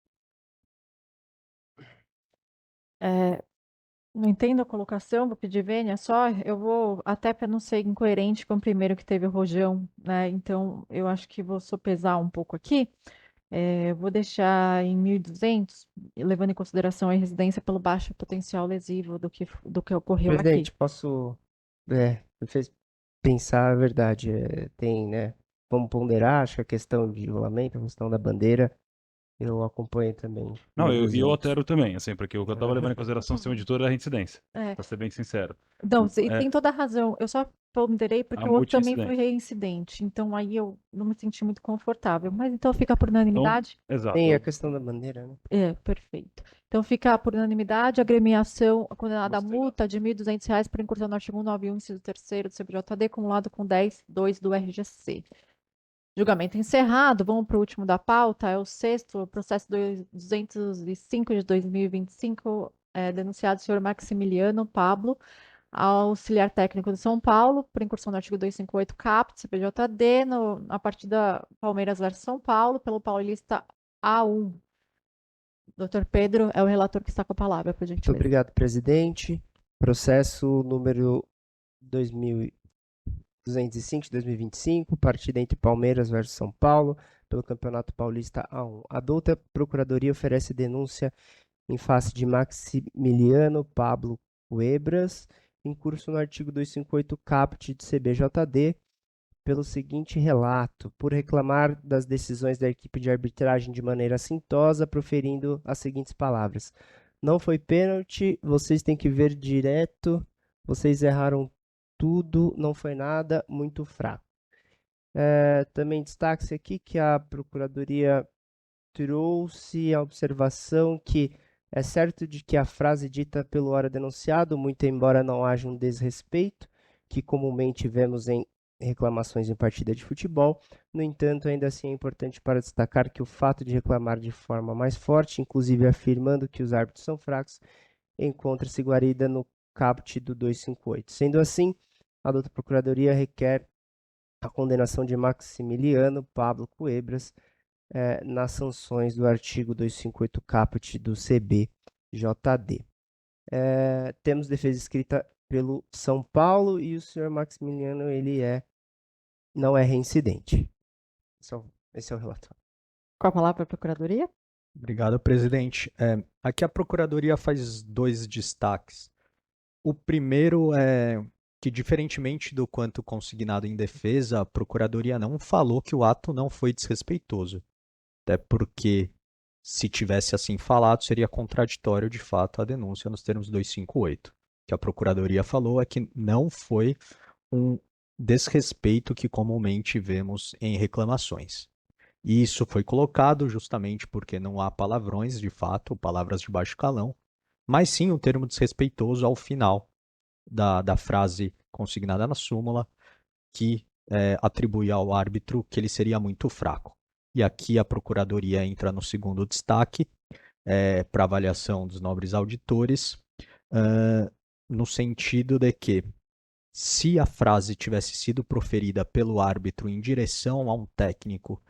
Não entendo a colocação, vou pedir vênia só. Eu vou, até para não ser incoerente com o primeiro que teve o Rojão, né? Então, eu acho que vou sopesar um pouco aqui. Vou deixar em 1.200, levando em consideração a residência pelo baixo potencial lesivo do que ocorreu Presidente, aqui. posso me fez pensar a verdade. Tem, né? Vamos ponderar, acho que a questão de rolamento, a questão da bandeira, eu acompanho também. Não, eu 1.200. altero também, assim, porque o que eu estava levando em consideração, acima de tudo, era a reincidência. Para ser bem sincero. Não, você tem toda a razão. Eu só ponderei porque A o outro também foi multi-incidente. reincidente. Então, aí eu não me senti muito confortável. Mas então fica por unanimidade? Exato. Tem a questão da bandeira, né? Perfeito. Então fica por unanimidade a agremiação condenada a Gostei. multa de R$ 1.200 por incursão no artigo 191, inciso 3º do CBJD, acumulado com 10.2 do RGC. Julgamento encerrado. Vamos para o último da pauta. É o 6º, processo 205 de 2025, denunciado o senhor Maximiliano Pablo, auxiliar técnico de São Paulo, por incursão no artigo 258 caput, CPJD, na partida Palmeiras versus São Paulo, pelo Paulista A1. Doutor Pedro é o relator que está com a palavra, por Muito gentileza. obrigado, presidente. Processo número 2.205 de 2025, partida entre Palmeiras versus São Paulo, pelo Campeonato Paulista A1. A douta Procuradoria oferece denúncia em face de Maximiliano Pablo Cuebras, em curso no artigo 258 caput de CBJD, pelo seguinte relato: por reclamar das decisões da equipe de arbitragem de maneira assintosa, proferindo as seguintes palavras: não foi pênalti, vocês têm que ver direto, vocês erraram tudo, não foi nada, muito fraco. Também destaque-se aqui que a Procuradoria trouxe a observação que é certo de que a frase dita pelo ora denunciado, muito embora não haja um desrespeito, que comumente vemos em reclamações em partida de futebol, no entanto, ainda assim é importante para destacar que o fato de reclamar de forma mais forte, inclusive afirmando que os árbitros são fracos, encontra-se guarida no caput do 258. Sendo assim, a douta Procuradoria requer a condenação de Maximiliano Pablo Cuebras nas sanções do artigo 258 caput do CBJD. Temos defesa escrita pelo São Paulo e o senhor Maximiliano, ele não é reincidente. Esse é o relatório. Com a palavra a Procuradoria? Obrigado, presidente. Aqui a Procuradoria faz 2 destaques. O primeiro é que, diferentemente do quanto consignado em defesa, a Procuradoria não falou que o ato não foi desrespeitoso. Até porque, se tivesse assim falado, seria contraditório, de fato, a denúncia nos termos 258. O que a Procuradoria falou é que não foi um desrespeito que comumente vemos em reclamações. E isso foi colocado justamente porque não há palavrões, de fato, palavras de baixo calão, mas sim um termo desrespeitoso ao final da frase consignada na súmula, que atribui ao árbitro que ele seria muito fraco. E aqui a Procuradoria entra no segundo destaque, para avaliação dos nobres auditores, no sentido de que, se a frase tivesse sido proferida pelo árbitro em direção a um técnico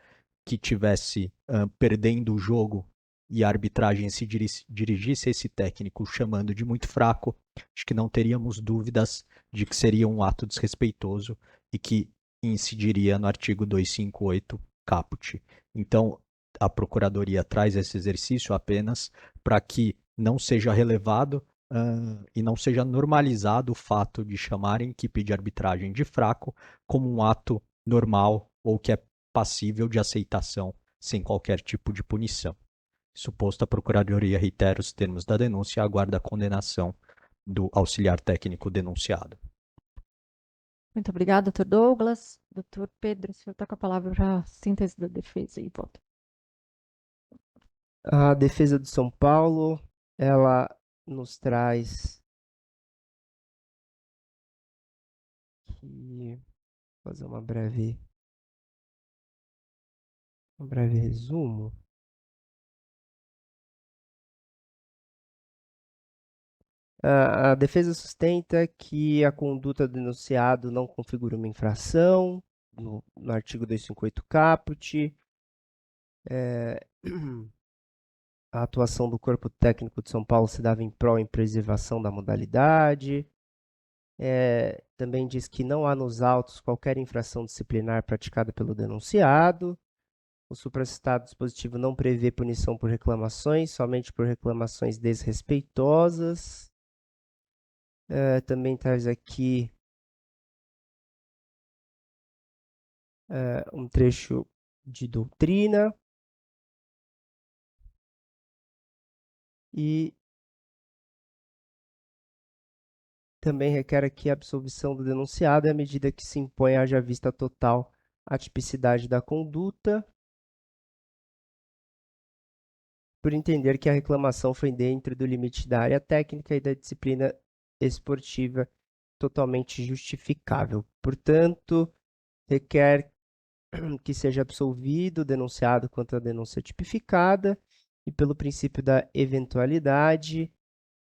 que tivesse perdendo o jogo e a arbitragem se dirigisse a esse técnico chamando de muito fraco, acho que não teríamos dúvidas de que seria um ato desrespeitoso e que incidiria no artigo 258 caput. Então, a Procuradoria traz esse exercício apenas para que não seja relevado e não seja normalizado o fato de chamarem equipe de arbitragem de fraco como um ato normal ou que é passível de aceitação sem qualquer tipo de punição. Suposto, a Procuradoria reitera os termos da denúncia e aguarda a condenação do auxiliar técnico denunciado. Muito obrigada, doutor Douglas. Doutor Pedro, o senhor está com a palavra para a síntese da defesa e voto. A defesa do São Paulo, ela nos traz aqui, fazer um breve resumo. A defesa sustenta que a conduta do denunciado não configura uma infração, no artigo 258 caput. A atuação do corpo técnico de São Paulo se dava em prol em preservação da modalidade. Também diz que não há nos autos qualquer infração disciplinar praticada pelo denunciado. O supracitado dispositivo não prevê punição por reclamações, somente por reclamações desrespeitosas. Também traz aqui um trecho de doutrina. E também requer aqui a absolvição do denunciado à medida que se impõe haja vista total a tipicidade da conduta, por entender que a reclamação foi dentro do limite da área técnica e da disciplina esportiva totalmente justificável. Portanto, requer que seja absolvido o denunciado quanto à denúncia tipificada e, pelo princípio da eventualidade,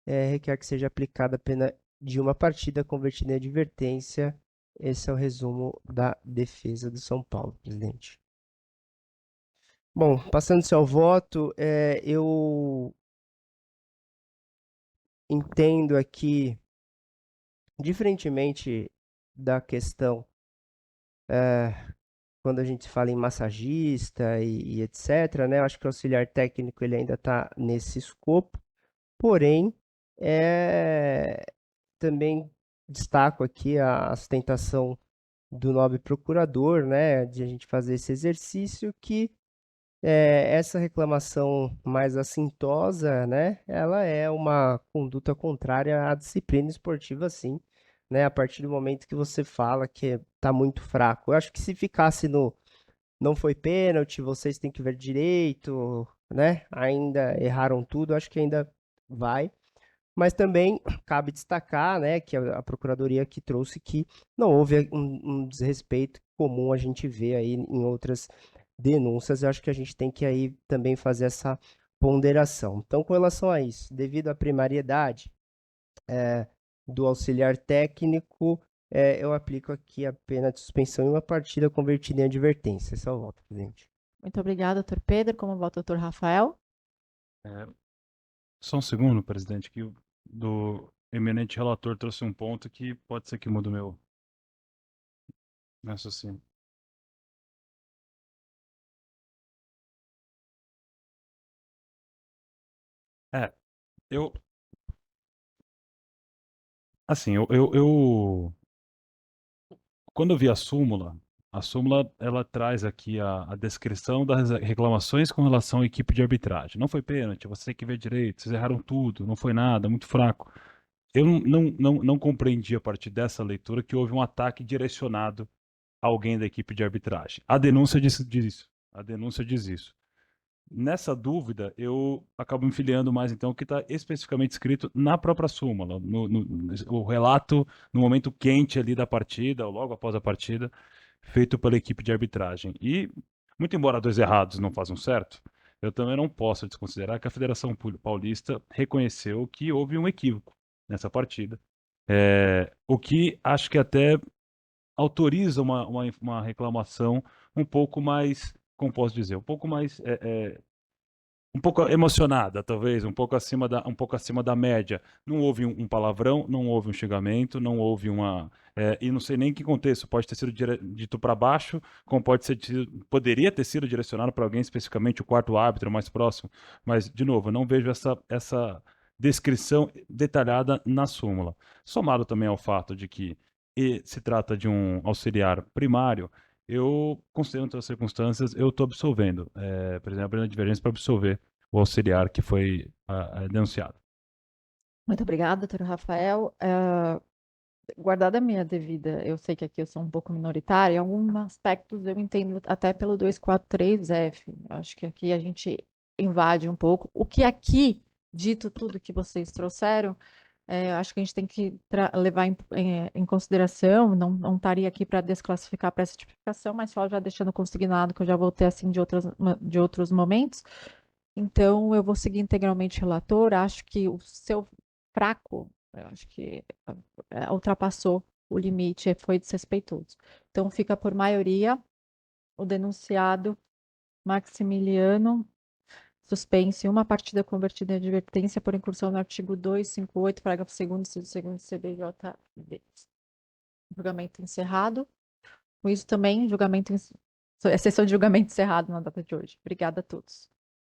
requer que seja aplicada a pena de uma partida convertida em advertência. Esse é o resumo da defesa do São Paulo, presidente. Bom, passando-se ao voto, eu entendo aqui, diferentemente da questão quando a gente fala em massagista e etc., né? Eu acho que o auxiliar técnico ele ainda está nesse escopo, porém, também destaco aqui a sustentação do nobre procurador, né, de a gente fazer esse exercício que essa reclamação mais assintosa, né, ela é uma conduta contrária à disciplina esportiva, sim, né, a partir do momento que você fala que está muito fraco. Eu acho que se ficasse no não foi pênalti, vocês têm que ver direito, né, ainda erraram tudo, acho que ainda vai. Mas também cabe destacar, né, que a Procuradoria aqui trouxe que não houve um desrespeito comum a gente vê aí em outras denúncias. Eu acho que a gente tem que aí também fazer essa ponderação. Então, com relação a isso, devido à primariedade do auxiliar técnico, eu aplico aqui a pena de suspensão em uma partida convertida em advertência. Esse é o voto, presidente. Muito obrigada, doutor Pedro. Como vota o doutor Rafael? Só um segundo, presidente, que do eminente relator trouxe um ponto que pode ser que mude o meu raciocínio. Eu. Assim, quando eu vi a súmula ela traz aqui a descrição das reclamações com relação à equipe de arbitragem. Não foi pênalti, você tem que ver direito, vocês erraram tudo, não foi nada, muito fraco. Eu não compreendi a partir dessa leitura que houve um ataque direcionado a alguém da equipe de arbitragem. A denúncia diz isso. A denúncia diz isso. Nessa dúvida, eu acabo me filiando mais então o que está especificamente escrito na própria súmula, o relato no momento quente ali da partida, ou logo após a partida, feito pela equipe de arbitragem. E, muito embora dois errados não façam certo, eu também não posso desconsiderar que a Federação Paulista reconheceu que houve um equívoco nessa partida. O que acho que até autoriza uma reclamação um pouco mais, como posso dizer, um pouco emocionada, talvez, um pouco acima da média. Não houve um palavrão, não houve um xingamento, não houve uma. E não sei nem em que contexto, pode ter sido dito para baixo, como poderia ter sido direcionado para alguém, especificamente o quarto árbitro mais próximo. Mas, de novo, eu não vejo essa descrição detalhada na súmula. Somado também ao fato de que se trata de um auxiliar primário, eu, considerando as circunstâncias, eu estou absolvendo, por exemplo, a divergência para absolver o auxiliar que foi denunciado. Muito obrigada, doutor Rafael. Guardada a minha devida, eu sei que aqui eu sou um pouco minoritária, em alguns aspectos eu entendo até pelo 243F. Acho que aqui a gente invade um pouco. O que aqui, dito tudo que vocês trouxeram, acho que a gente tem que levar em consideração, não estaria aqui para desclassificar para essa tipificação, mas só já deixando consignado que eu já voltei assim de outros momentos. Então, eu vou seguir integralmente o relator. Acho que o seu fraco, eu acho que ultrapassou o limite e foi desrespeitoso. Então, fica por maioria o denunciado Maximiliano suspense uma partida convertida em advertência por incursão no artigo 258, parágrafo 2º, inciso 2º CBJV. Julgamento encerrado. Com isso também, sessão de julgamento encerrado na data de hoje. Obrigada a todos.